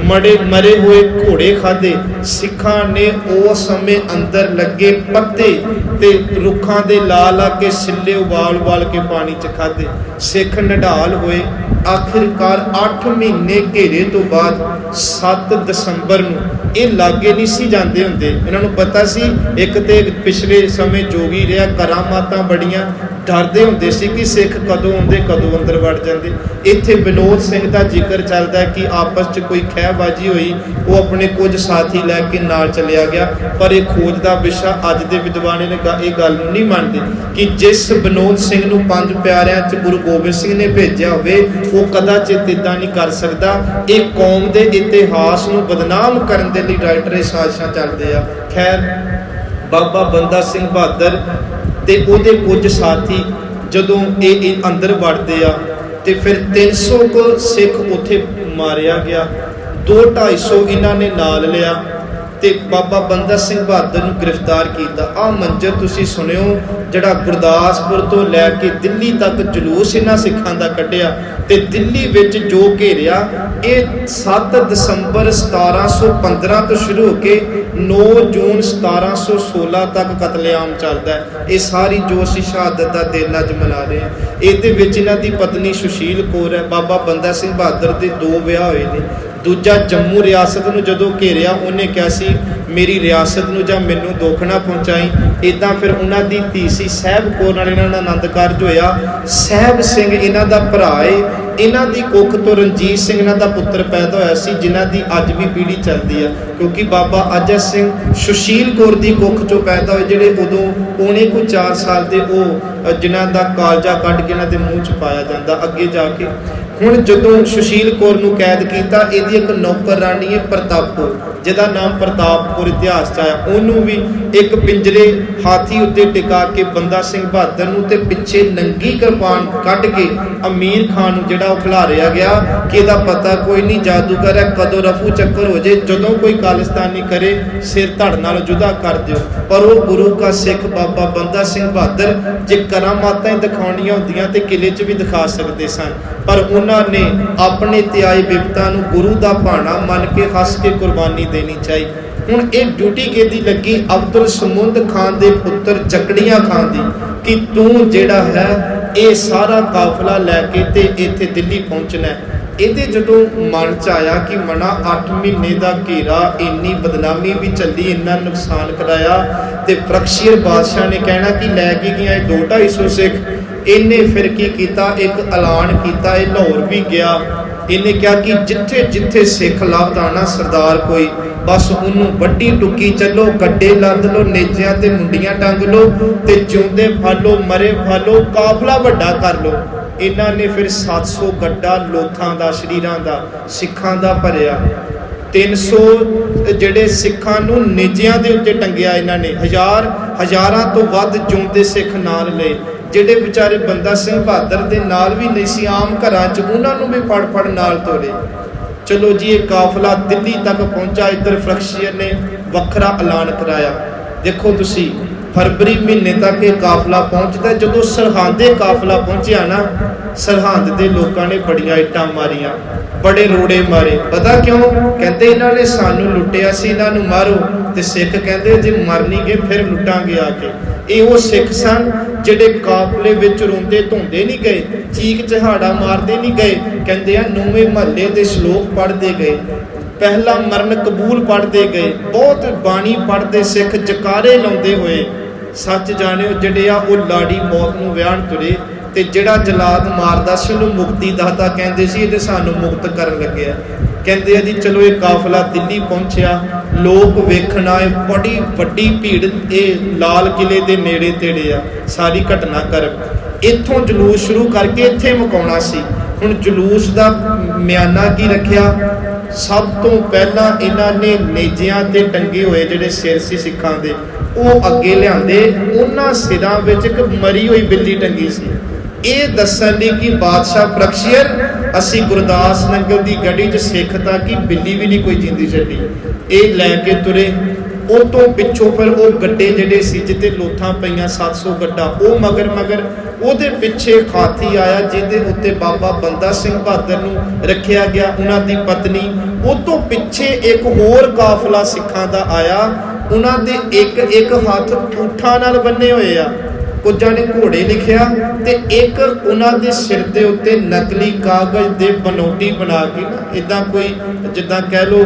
ਮਰੇ ਹੋਏ ਘੋੜੇ ਖਾਧੇ। ਸਿੱਖਾਂ ਨੇ ਉਸ ਸਮੇਂ ਅੰਦਰ ਲੱਗੇ ਪੱਤੇ ਤੇ ਰੁੱਖਾਂ ਦੇ ਲਾ ਕੇ ਸਿੱਲੇ ਉਬਾਲ ਕੇ ਪਾਣੀ 'ਚ ਖਾਧੇ। ਸਿੱਖ ਨਿਢਾਲ ਹੋਏ। ਆਖਿਰਕਾਰ 8 ਮਹੀਨੇ ਘੇਰੇ ਤੋਂ ਬਾਅਦ 7 ਦਸੰਬਰ ਨੂੰ ਇਹ ਲਾਗੇ ਨਹੀਂ ਸੀ ਜਾਂਦੇ ਹੁੰਦੇ। ਇਹਨਾਂ ਨੂੰ ਪਤਾ ਸੀ ਇੱਕ ਤੇ ਪਿਛਲੇ ਸਮੇਂ ਜੋਗੀ ਰਿਹਾ, ਕਰਾਮਾਤਾਂ ਬੜੀਆਂ, ਡਰਦੇ ਹੁੰਦੇ ਸੀ ਕਿ ਸਿੱਖ ਕਦੋਂ ਆਉਂਦੇ, ਕਦੋਂ ਅੰਦਰ ਵੜ ਜਾਂਦੇ। ਇੱਥੇ ਵਿਨੋਦ ਸਿੰਘ ਦਾ ਜ਼ਿਕਰ ਚੱਲਦਾ ਕਿ ਆਪਸ 'ਚ ਕੋਈ ਖਹਿਬਾਜ਼ੀ ਹੋਈ, ਉਹ ਆਪਣੇ ਕੁਝ ਸਾਥੀ ਲੈ ਕੇ ਨਾਲ ਚਲਿਆ ਗਿਆ। ਪਰ ਇਹ ਖੋਜ ਦਾ ਵਿਸ਼ਾ, ਅੱਜ ਦੇ ਵਿਦਵਾਨ ਨੇ ਇਹ ਗੱਲ ਨੂੰ ਨਹੀਂ ਮੰਨਦੇ ਕਿ ਜਿਸ ਵਿਨੋਦ ਸਿੰਘ ਨੂੰ 5 ਪਿਆਰਿਆਂ 'ਚ ਗੁਰੂ ਗੋਬਿੰਦ ਸਿੰਘ ਨੇ ਭੇਜਿਆ ਹੋਵੇ ਉਹ ਕਦਾਚਿਤ ਇੱਦਾਂ ਨਹੀਂ ਕਰ ਸਕਦਾ। ਇਹ ਕੌਮ ਦੇ ਇਤਿਹਾਸ ਨੂੰ ਬਦਨਾਮ ਕਰਨ ਦੇ ਲਈ ਰਾਈਟਰ ਇਹ ਸਾਜ਼ਿਸ਼ਾਂ ਚੱਲਦੇ ਆ। ਖੈਰ, ਬਾਬਾ ਬੰਦਾ ਸਿੰਘ ਬਹਾਦਰ ਤੇ ਉਹਦੇ ਕੁਝ ਸਾਥੀ ਜਦੋਂ ਇਹ ਅੰਦਰ ਵੜਦੇ ਆ ਤੇ ਫਿਰ 300 ਕੁ ਸਿੱਖ ਉੱਥੇ ਮਾਰਿਆ ਗਿਆ। 200-250 ਇਹਨਾਂ ਨੇ ਨਾਲ ਲਿਆ ਤੇ ਬਾਬਾ ਬੰਦਾ ਸਿੰਘ ਬਹਾਦਰ ਨੂੰ ਗ੍ਰਿਫਤਾਰ ਕੀਤਾ। ਆਹ ਮੰਜ਼ਰ ਤੁਸੀਂ ਸੁਣਿਓ, ਜਿਹੜਾ ਗੁਰਦਾਸਪੁਰ ਤੋਂ ਲੈ ਕੇ ਦਿੱਲੀ ਤੱਕ ਜਲੂਸ ਇਹਨਾਂ ਸਿੱਖਾਂ ਦਾ ਕੱਢਿਆ ਤੇ ਦਿੱਲੀ ਵਿੱਚ ਜੋ ਘੇਰਿਆ। ਇਹ 7 ਦਸੰਬਰ 1715 ਤੋਂ ਸ਼ੁਰੂ ਹੋ ਕੇ 9 ਜੂਨ 1716 ਤੱਕ ਕਤਲੇਆਮ ਚੱਲਦਾ ਹੈ। ਇਹ ਸਾਰੀ ਜੋ ਅਸੀਂ ਸ਼ਹਾਦਤ ਦਾ ਦਿਨ ਅੱਜ ਮਨਾ ਰਹੇ ਹਾਂ। ਇਹਦੇ ਵਿੱਚ ਇਹਨਾਂ ਦੀ ਪਤਨੀ ਸੁਸ਼ੀਲ ਕੌਰ ਹੈ। ਬਾਬਾ ਬੰਦਾ ਸਿੰਘ ਬਹਾਦਰ ਦੇ 2 ਵਿਆਹ ਹੋਏ ਨੇ। ਦੂਜਾ ਜੰਮੂ ਰਿਆਸਤ ਨੂੰ ਜਦੋਂ ਘੇਰਿਆ ਉਹਨੇ ਕਿਹਾ ਸੀ ਮੇਰੀ ਰਿਆਸਤ ਨੂੰ ਜਾਂ ਮੈਨੂੰ ਦੁੱਖ ਨਾ ਪਹੁੰਚਾਈ। ਇੱਦਾਂ ਫਿਰ ਉਹਨਾਂ ਦੀ ਧੀ ਸੀ ਸਾਹਿਬ ਕੌਰ, ਨਾਲ ਇਹਨਾਂ ਦਾ ਆਨੰਦ ਕਾਰਜ ਹੋਇਆ। ਸਾਹਿਬ ਸਿੰਘ ਇਹਨਾਂ ਦਾ ਭਰਾ ਏ। ਇਹਨਾਂ ਦੀ ਕੁੱਖ ਤੋਂ ਰਣਜੀਤ ਸਿੰਘ ਇਹਨਾਂ ਦਾ ਪੁੱਤਰ ਪੈਦਾ ਹੋਇਆ ਸੀ, ਜਿਨ੍ਹਾਂ ਦੀ ਅੱਜ ਵੀ ਪੀੜ੍ਹੀ ਚੱਲਦੀ ਆ, ਕਿਉਂਕਿ ਬਾਬਾ ਅਜੈ ਸਿੰਘ ਸੁਸ਼ੀਲ ਕੌਰ ਦੀ ਕੁੱਖ ਚੋਂ ਪੈਦਾ ਹੋਏ, ਜਿਹੜੇ ਉਦੋਂ ਪੌਣੇ ਕੁ 4 ਸਾਲ ਦੇ, ਉਹ ਜਿਨ੍ਹਾਂ ਦਾ ਕਾਲਜਾ ਕੱਢ ਕੇ ਇਹਨਾਂ ਦੇ ਮੂੰਹ 'ਚ ਪਾਇਆ ਜਾਂਦਾ ਅੱਗੇ ਜਾ ਕੇ। ਹੁਣ ਜਦੋਂ ਸੁਸ਼ੀਲ ਕੌਰ ਨੂੰ ਕੈਦ ਕੀਤਾ, ਇਹਦੀ ਇੱਕ ਨੌਕਰਾਨੀ ਹੈ ਪ੍ਰਤਾਪੋ, ਜਿਹਦਾ ਨਾਮ ਪ੍ਰਤਾਪਪੁਰ ਇਤਿਹਾਸ 'ਚ ਆਇਆ, ਉਹਨੂੰ ਵੀ ਇੱਕ ਪਿੰਜਰੇ ਹਾਥੀ ਉੱਤੇ ਟਿਕਾ ਕੇ ਬੰਦਾ ਸਿੰਘ ਬਹਾਦਰ ਨੂੰ ਤੇ ਪਿੱਛੇ ਨੰਗੀ ਕਿਰਪਾਨ ਕੱਢ ਕੇ ਅਮੀਰ ਖਾਨ ਨੂੰ ਜਿਹੜਾ ਉਹ ਖਿਲਾਰਿਆ ਗਿਆ ਕਿ ਇਹਦਾ ਪਤਾ ਕੋਈ ਨਹੀਂ, ਜਾਦੂਗਰ ਹੈ, ਕਦੋਂ ਰਫੂ ਚੱਕਰ ਹੋ ਜੇ, ਜਦੋਂ ਕੋਈ ਖਾਲਿਸਤਾਨੀ ਕਰੇ ਸਿਰ ਧੜ ਨਾਲ ਜੁਦਾ ਕਰ ਦਿਓ। ਪਰ ਉਹ ਗੁਰੂ ਕਾ ਸਿੱਖ ਬਾਬਾ ਬੰਦਾ ਸਿੰਘ ਬਹਾਦਰ ਜੇ ਕਰਾਮਾਤਾਂ ਦਿਖਾਉਣੀਆਂ ਹੁੰਦੀਆਂ ਤੇ ਕਿਲੇ 'ਚ ਵੀ ਦਿਖਾ ਸਕਦੇ ਸਨ, ਪਰ ਉਹਨਾਂ ਨੇ ਆਪਣੇ ਤੇ ਆਏ ਬਿਪਤਾ ਨੂੰ ਗੁਰੂ ਦਾ ਭਾਣਾ ਮੰਨ ਕੇ ਹੱਸ ਕੇ ਕੁਰਬਾਨੀ ਦੇਣੀ ਚਾਹੀ। ਹੁਣ ਇਹ ਡਿਊਟੀ ਕਿਹਦੀ ਲੱਗੀ? ਅਬਦੁਲ ਸਮੁੰਦ ਖਾਨ ਦੇ ਪੁੱਤਰ ਜਕੜੀਆਂ ਖਾਨ ਦੀ, ਕਿ ਤੂੰ ਜਿਹੜਾ ਹੈ ਇਹ ਸਾਰਾ ਕਾਫਲਾ ਲੈ ਕੇ ਤੇ ਇੱਥੇ ਦਿੱਲੀ ਪਹੁੰਚਣਾ। ਇਹਦੇ ਜਦੋਂ ਮਨ 'ਚ ਆਇਆ ਕਿ ਮਨਾ 8 ਮਹੀਨੇ ਦਾ ਘੇਰਾ, ਇੰਨੀ ਬਦਨਾਮੀ ਵੀ ਚੱਲੀ, ਇੰਨਾ ਨੁਕਸਾਨ ਕਰਾਇਆ, ਤੇ ਪ੍ਰਕਸ਼ੀਰ ਬਾਦਸ਼ਾਹ ਨੇ ਕਹਿਣਾ ਕਿ ਲੈ ਕੇ ਗਿਆ 2-250 ਸਿੱਖ। ਇਹਨੇ ਫਿਰ ਕੀ ਕੀਤਾ, ਇੱਕ ਐਲਾਨ ਕੀਤਾ, ਇਹ ਲਾਹੌਰ ਵੀ ਗਿਆ। ਇਹਨੇ ਕਿਹਾ ਕਿ ਜਿੱਥੇ ਜਿੱਥੇ ਸਿੱਖ ਲੱਭਦਾ ਨਾ ਸਰਦਾਰ ਕੋਈ, ਬਸ ਉਹਨੂੰ ਵੱਡੀ ਟੁੱਕੀ ਚੱਲੋ, ਗੱਡੇ ਲੱਦ ਲਓ, ਨੇਜਿਆਂ ਤੇ ਮੁੰਡੀਆਂ ਟੰਗ ਲਓ ਤੇ ਜਿਉਂਦੇ ਫਾਲੋ, ਮਰੇ ਫਾਲੋ, ਕਾਫਲਾ ਵੱਡਾ ਕਰ ਲਓ। ਇਹਨਾਂ ਨੇ ਫਿਰ 700 ਗੱਡਾ ਲੋਥਾਂ ਦਾ, ਸ਼ਰੀਰਾਂ ਦਾ, ਸਿੱਖਾਂ ਦਾ ਭਰਿਆ। 300 ਜਿਹੜੇ ਸਿੱਖਾਂ ਨੂੰ ਨੇਜਿਆਂ ਦੇ ਉੱਤੇ ਟੰਗਿਆ ਇਹਨਾਂ ਨੇ। ਹਜ਼ਾਰਾਂ ਤੋਂ ਵੱਧ ਜਿਉਂਦੇ ਸਿੱਖ ਨਾਲ ਲਏ। ਜਿਹੜੇ ਵਿਚਾਰੇ ਬੰਦਾ ਸਿੰਘ ਬਹਾਦਰ ਦੇ ਨਾਲ ਵੀ ਨਹੀਂ ਸੀ, ਆਮ ਘਰਾਂ 'ਚ, ਉਹਨਾਂ ਨੂੰ ਵੀ ਫੜ ਨਾਲ ਤੋਰੇ। ਚਲੋ ਜੀ, ਇਹ ਕਾਫਲਾ ਦਿੱਲੀ ਤੱਕ ਪਹੁੰਚਾ। ਇੱਧਰ ਫਰਖਸ਼ੀਰ ਨੇ ਵੱਖਰਾ ਐਲਾਨ ਕਰਾਇਆ। ਦੇਖੋ ਤੁਸੀਂ, ਫਰਵਰੀ ਮਹੀਨੇ ਤੱਕ ਇਹ ਕਾਫਲਾ ਪਹੁੰਚਦਾ। ਜਦੋਂ ਸਰਹੰਦੇ ਕਾਫਲਾ ਪਹੁੰਚਿਆ ਨਾ, ਸਰਹੰਦ ਦੇ ਲੋਕਾਂ ਨੇ ਬੜੀਆਂ ਇੱਟਾਂ ਮਾਰੀਆਂ, ਬੜੇ ਰੋੜੇ ਮਾਰੇ। ਪਤਾ ਕਿਉਂ? ਕਹਿੰਦੇ ਇਹਨਾਂ ਨੇ ਸਾਨੂੰ ਲੁੱਟਿਆ ਸੀ, ਇਹਨਾਂ ਨੂੰ ਮਾਰੋ। ਤੇ ਸਿੱਖ ਕਹਿੰਦੇ ਜੇ ਮਰ ਨਹੀਂ ਗਏ ਫਿਰ ਲੁੱਟਾਂਗੇ ਆ ਕੇ। ਇਹ ਉਹ ਸਿੱਖ ਸਨ ਜਿਹੜੇ ਕਾਫਲੇ ਵਿੱਚ ਰੋਂਦੇ ਧੋਂਦੇ ਨਹੀਂ ਗਏ, ਚੀਕ ਚਹਾੜਾ ਮਾਰਦੇ ਨਹੀਂ ਗਏ। ਕਹਿੰਦੇ ਆ 9ਵੇਂ ਮਹੱਲੇ ਦੇ ਸ਼ਲੋਕ ਪੜ੍ਹਦੇ ਗਏ, ਪਹਿਲਾ ਮਰਨ ਕਬੂਲ ਪੜ੍ਹਦੇ ਗਏ, ਬਹੁਤ ਬਾਣੀ ਪੜ੍ਹਦੇ ਸਿੱਖ, ਜਕਾਰੇ ਲਾਉਂਦੇ ਹੋਏ। ਸੱਚ ਜਾਣਿਓ, ਜਿਹੜੇ ਆ ਉਹ ਲਾੜੀ ਮੌਤ ਨੂੰ ਵਿਆਹਣ ਤੁਰੇ, ਤੇ ਜਿਹੜਾ ਜਲਾਦ ਮਾਰਦਾ ਸੀ ਉਹਨੂੰ ਮੁਕਤੀ ਦਾਤਾ ਕਹਿੰਦੇ ਸੀ, ਇਹਦੇ ਸਾਨੂੰ ਮੁਕਤ ਕਰਨ ਲੱਗਿਆ। ਕਹਿੰਦੇ ਆ ਜੀ ਚਲੋ ਇਹ ਕਾਫਲਾ ਦਿੱਲੀ ਪਹੁੰਚਿਆ, ਲੋਕ ਵੇਖਣ ਆਏ, ਬੜੀ ਵੱਡੀ ਭੀੜ। ਇਹ ਲਾਲ ਕਿਲੇ ਦੇ ਨੇੜੇ ਤੇੜੇ ਆ ਸਾਰੀ ਘਟਨਾਕ੍ਰਮ। ਇੱਥੋਂ ਜਲੂਸ ਸ਼ੁਰੂ ਕਰਕੇ ਇੱਥੇ ਮੁਕਾਉਣਾ ਸੀ। ਹੁਣ ਜਲੂਸ ਦਾ ਮਿਆਨਾ ਕੀ ਰੱਖਿਆ? ਸਭ ਤੋਂ ਪਹਿਲਾਂ ਇਹਨਾਂ ਨੇ ਨੇਜਿਆਂ ਤੇ ਟੰਗੇ ਹੋਏ ਜਿਹੜੇ ਸਿਰ ਸੀ ਸਿੱਖਾਂ ਦੇ, ਉਹ ਅੱਗੇ ਲਿਆਂਦੇ। ਉਹਨਾਂ ਸਿਰਾਂ ਵਿੱਚ ਇੱਕ ਮਰੀ ਹੋਈ ਬਿੱਲੀ ਟੰਗੀ ਸੀ, ਇਹ ਦੱਸਣ ਲਈ ਕਿ ਬਾਦਸ਼ਾਹ ਪ੍ਰਕਸ਼ੀਰ, ਅਸੀਂ ਗੁਰਦਾਸ ਨੰਗਲ ਦੀ ਗੜੀ 'ਚ ਸਿੱਖ ਤਾਂ ਕਿ ਬਿੱਲੀ ਵੀ ਨਹੀਂ ਕੋਈ ਜਿੰਦੀ ਛੱਡੀ। ਇਹ ਲੈ ਕੇ ਤੁਰੇ। ਉਹ ਤੋਂ ਪਿੱਛੋਂ ਫਿਰ ਉਹ ਗੱਡੇ ਜਿਹੜੇ ਸੀ ਜਿੱਤੇ ਲੋਥਾਂ ਪਈਆਂ 700 ਗੱਡਾ, ਉਹ ਮਗਰ ਉਹਦੇ ਪਿੱਛੇ ਹਾਥੀ ਆਇਆ ਜਿਹਦੇ ਉੱਤੇ ਬਾਬਾ ਬੰਦਾ ਸਿੰਘ ਬਹਾਦਰ ਨੂੰ ਰੱਖਿਆ ਗਿਆ, ਉਹਨਾਂ ਦੀ ਪਤਨੀ। ਉਹ ਤੋਂ ਪਿੱਛੇ ਇੱਕ ਹੋਰ ਕਾਫਲਾ ਸਿੱਖਾਂ ਦਾ ਆਇਆ, ਉਹਨਾਂ ਦੇ ਇੱਕ ਹੱਥ ਊਠਾਂ ਨਾਲ ਬੰਨੇ ਹੋਏ ਆ, ਕੁਝਾਂ ਨੇ ਘੋੜੇ ਲਿਖਿਆ, ਤੇ ਇੱਕ ਉਹਨਾਂ ਦੇ ਸਿਰ ਦੇ ਉੱਤੇ ਨਕਲੀ ਕਾਗਜ਼ ਦੇ ਬਨੋਟੀ ਬਣਾ ਕੇ ਨਾ, ਇੱਦਾਂ ਕੋਈ ਜਿੱਦਾਂ ਕਹਿ ਲਓ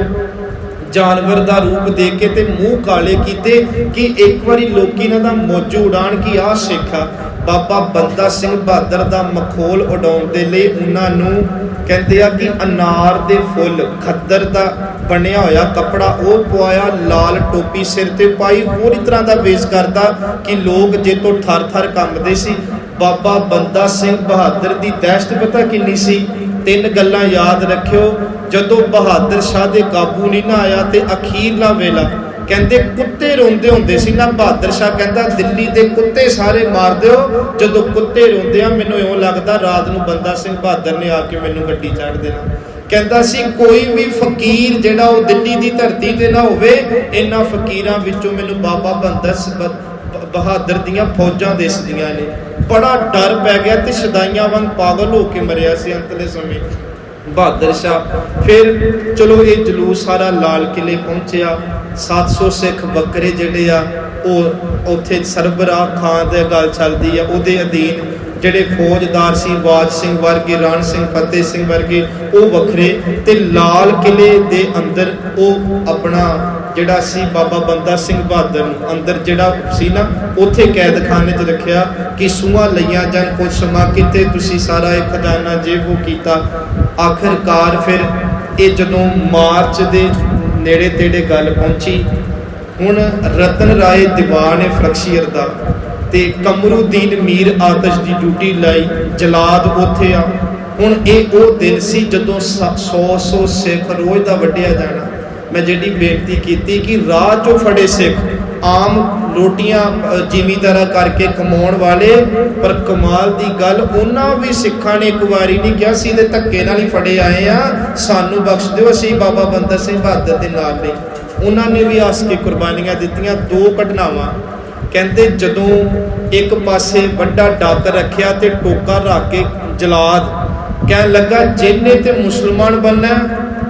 ਜਾਨਵਰ ਦਾ ਰੂਪ ਦੇ ਕੇ ਤੇ ਮੂੰਹ ਕਾਲੇ ਕੀਤੇ ਕਿ ਇੱਕ ਵਾਰੀ ਲੋਕੀ ਇਹਨਾਂ ਦਾ ਮੌਜੂ ਉਡਾਣ ਕਿ ਆਹ ਸਿੱਖ ਆ। ਬਾਬਾ ਬੰਦਾ ਸਿੰਘ ਬਹਾਦਰ ਦਾ ਮਖੌਲ ਉਡਾਉਣ ਦੇ ਲਈ ਉਹਨਾਂ ਨੂੰ ਕਹਿੰਦੇ ਆ ਕਿ ਅਨਾਰ ਦੇ ਫੁੱਲ ਖੱਦਰ ਦਾ ਬਣਿਆ ਹੋਇਆ ਕੱਪੜਾ ਉਹ ਪਵਾਇਆ, ਲਾਲ ਟੋਪੀ ਸਿਰ ਤੇ ਪਾਈ, ਹੋਰ ਇਸ ਤਰ੍ਹਾਂ ਦਾ ਵੇਸ਼ ਕਰਦਾ ਕਿ ਲੋਕ ਜੇ ਤੋਂ ਥਰ ਕੰਬਦੇ ਸੀ। ਬਾਬਾ ਬੰਦਾ ਸਿੰਘ ਬਹਾਦਰ ਦੀ ਦਹਿਸ਼ਤ ਪਤਾ ਕਿੰਨੀ ਸੀ? 3 ਗੱਲਾਂ ਯਾਦ ਰੱਖਿਓ। ਜਦੋਂ ਬਹਾਦਰ ਸ਼ਾਹ ਦੇ ਕਾਬੂ ਨਹੀਂ ਨਾ ਆਇਆ ਤੇ ਅਖੀਰਲਾ ਵੇਲਾ ਕਹਿੰਦੇ ਕੁੱਤੇ ਰੋਂਦੇ ਹੁੰਦੇ ਸੀ ਨਾ, ਬਹਾਦਰ ਸ਼ਾਹ ਕਹਿੰਦਾ ਦਿੱਲੀ ਦੇ ਕੁੱਤੇ ਸਾਰੇ ਮਾਰ ਦਿਓ। ਜਦੋਂ ਕੁੱਤੇ ਰੋਂਦੇ ਆ ਮੈਨੂੰ ਇਉਂ ਲੱਗਦਾ ਰਾਤ ਨੂੰ ਬੰਦਾ ਸਿੰਘ ਬਹਾਦਰ ਨੇ ਆ ਕੇ ਮੈਨੂੰ ਗੱਡੀ ਚੜ੍ਹ ਦੇਣਾ। ਕਹਿੰਦਾ ਸੀ ਕੋਈ ਵੀ ਫਕੀਰ ਜਿਹੜਾ ਉਹ ਦਿੱਲੀ ਦੀ ਧਰਤੀ ਤੇ ਨਾ ਹੋਵੇ, ਇਹਨਾਂ ਫਕੀਰਾਂ ਵਿੱਚੋਂ ਮੈਨੂੰ ਬਾਬਾ ਬੰਦਾ ਬਹਾਦਰ ਦੀਆਂ ਫੌਜਾਂ ਦਿਸਦੀਆਂ ਨੇ। ਬੜਾ ਡਰ ਪੈ ਗਿਆ ਤੇ ਸ਼ਦਾਈਆਂ ਵਾਂਗ ਪਾਗਲ ਹੋ ਕੇ ਮਰਿਆ ਸੀ ਅੰਤਲੇ ਸਮੇਂ ਬਹਾਦਰ ਸ਼ਾਹ। ਫਿਰ ਚਲੋ ਇਹ ਜਲੂਸ ਸਾਰਾ ਲਾਲ ਕਿਲੇ ਪਹੁੰਚਿਆ। 700 ਸਿੱਖ ਬੱਕਰੇ ਜਿਹੜੇ ਆ ਉਹ ਉੱਥੇ ਸਰਬਰਾਹ ਖਾਨ ਦੇ ਗੱਲ ਚੱਲਦੀ ਆ, ਉਹਦੇ ਅਧੀਨ ਜਿਹੜੇ ਫੌਜਦਾਰ ਸੀ, ਬਾਜ ਸਿੰਘ ਵਰਗੇ, ਰਣ ਸਿੰਘ, ਫਤਿਹ ਸਿੰਘ ਵਰਗੇ, ਉਹ ਵੱਖਰੇ, ਤੇ ਲਾਲ ਕਿਲੇ ਦੇ ਅੰਦਰ ਉਹ ਆਪਣਾ ਜਿਹੜਾ ਸੀ ਬਾਬਾ ਬੰਦਾ ਸਿੰਘ ਬਹਾਦਰ ਨੂੰ ਅੰਦਰ ਜਿਹੜਾ ਸੀ ਨਾ, ਉੱਥੇ ਕੈਦਖਾਨੇ 'ਚ ਰੱਖਿਆ ਕਿ ਸੂਹਾਂ ਲਈਆਂ ਜਾਣ, ਕੁਝ ਸਮਾਂ ਕਿਤੇ ਤੁਸੀਂ ਸਾਰਾ ਇਹ ਖਜ਼ਾਨਾ ਜੇ ਉਹ ਕੀਤਾ। ਆਖਿਰਕਾਰ ਫਿਰ ਇਹ ਜਦੋਂ ਮਾਰਚ ਦੇ ਨੇੜੇ ਤੇੜੇ ਗੱਲ ਪਹੁੰਚੀ, ਹੁਣ ਰਤਨ ਰਾਏ ਦੀਵਾਨ ਹੈ ਫਰਕਸ਼ੀਅਰ ਦਾ, ਤੇ ਕਮਰੂਦੀਨ ਮੀਰ ਆਤਸ਼ ਦੀ ਡਿਊਟੀ ਲਈ, ਜਲਾਦ ਉੱਥੇ ਆ। ਹੁਣ ਇਹ ਉਹ ਦਿਨ ਸੀ ਜਦੋਂ 100 ਸਿੱਖ ਰੋਜ਼ ਦਾ ਵੱਢਿਆ ਜਾਣਾ। ਮੈਂ ਜਿਹੜੀ ਬੇਨਤੀ ਕੀਤੀ ਕਿ ਰਾਹ 'ਚੋਂ ਫੜੇ ਸਿੱਖ, ਆਮ ਰੋਟੀਆਂ ਜ਼ਿਮੀਂਦਾਰਾਂ ਕਰਕੇ ਕਮਾਉਣ ਵਾਲੇ, ਪਰ ਕਮਾਲ ਦੀ ਗੱਲ ਉਹਨਾਂ ਵੀ ਸਿੱਖਾਂ ਨੇ ਇੱਕ ਵਾਰੀ ਨਹੀਂ ਕਿਹਾ ਸੀ ਦੇ ਧੱਕੇ ਨਾਲ ਹੀ ਫੜੇ ਆਏ ਆ, ਸਾਨੂੰ ਬਖਸ਼ ਦਿਓ, ਅਸੀਂ ਬਾਬਾ ਬੰਦਾ ਸਿੰਘ ਬਹਾਦਰ ਦੇ ਨਾਲ ਨੇ। ਉਹਨਾਂ ਨੇ ਵੀ ਆਸ ਕੇ ਕੁਰਬਾਨੀਆਂ ਦਿੱਤੀਆਂ। ਦੋ ਘਟਨਾਵਾਂ ਕਹਿੰਦੇ, ਜਦੋਂ ਇੱਕ ਪਾਸੇ ਵੱਡਾ ਡੱਕ ਰੱਖਿਆ ਤੇ ਟੋਕਾ ਰੱਖ ਕੇ ਜਲਾਦ ਕਹਿਣ ਲੱਗਾ ਜਿਹਨੇ ਤੇ ਮੁਸਲਮਾਨ ਬਣਨਾ,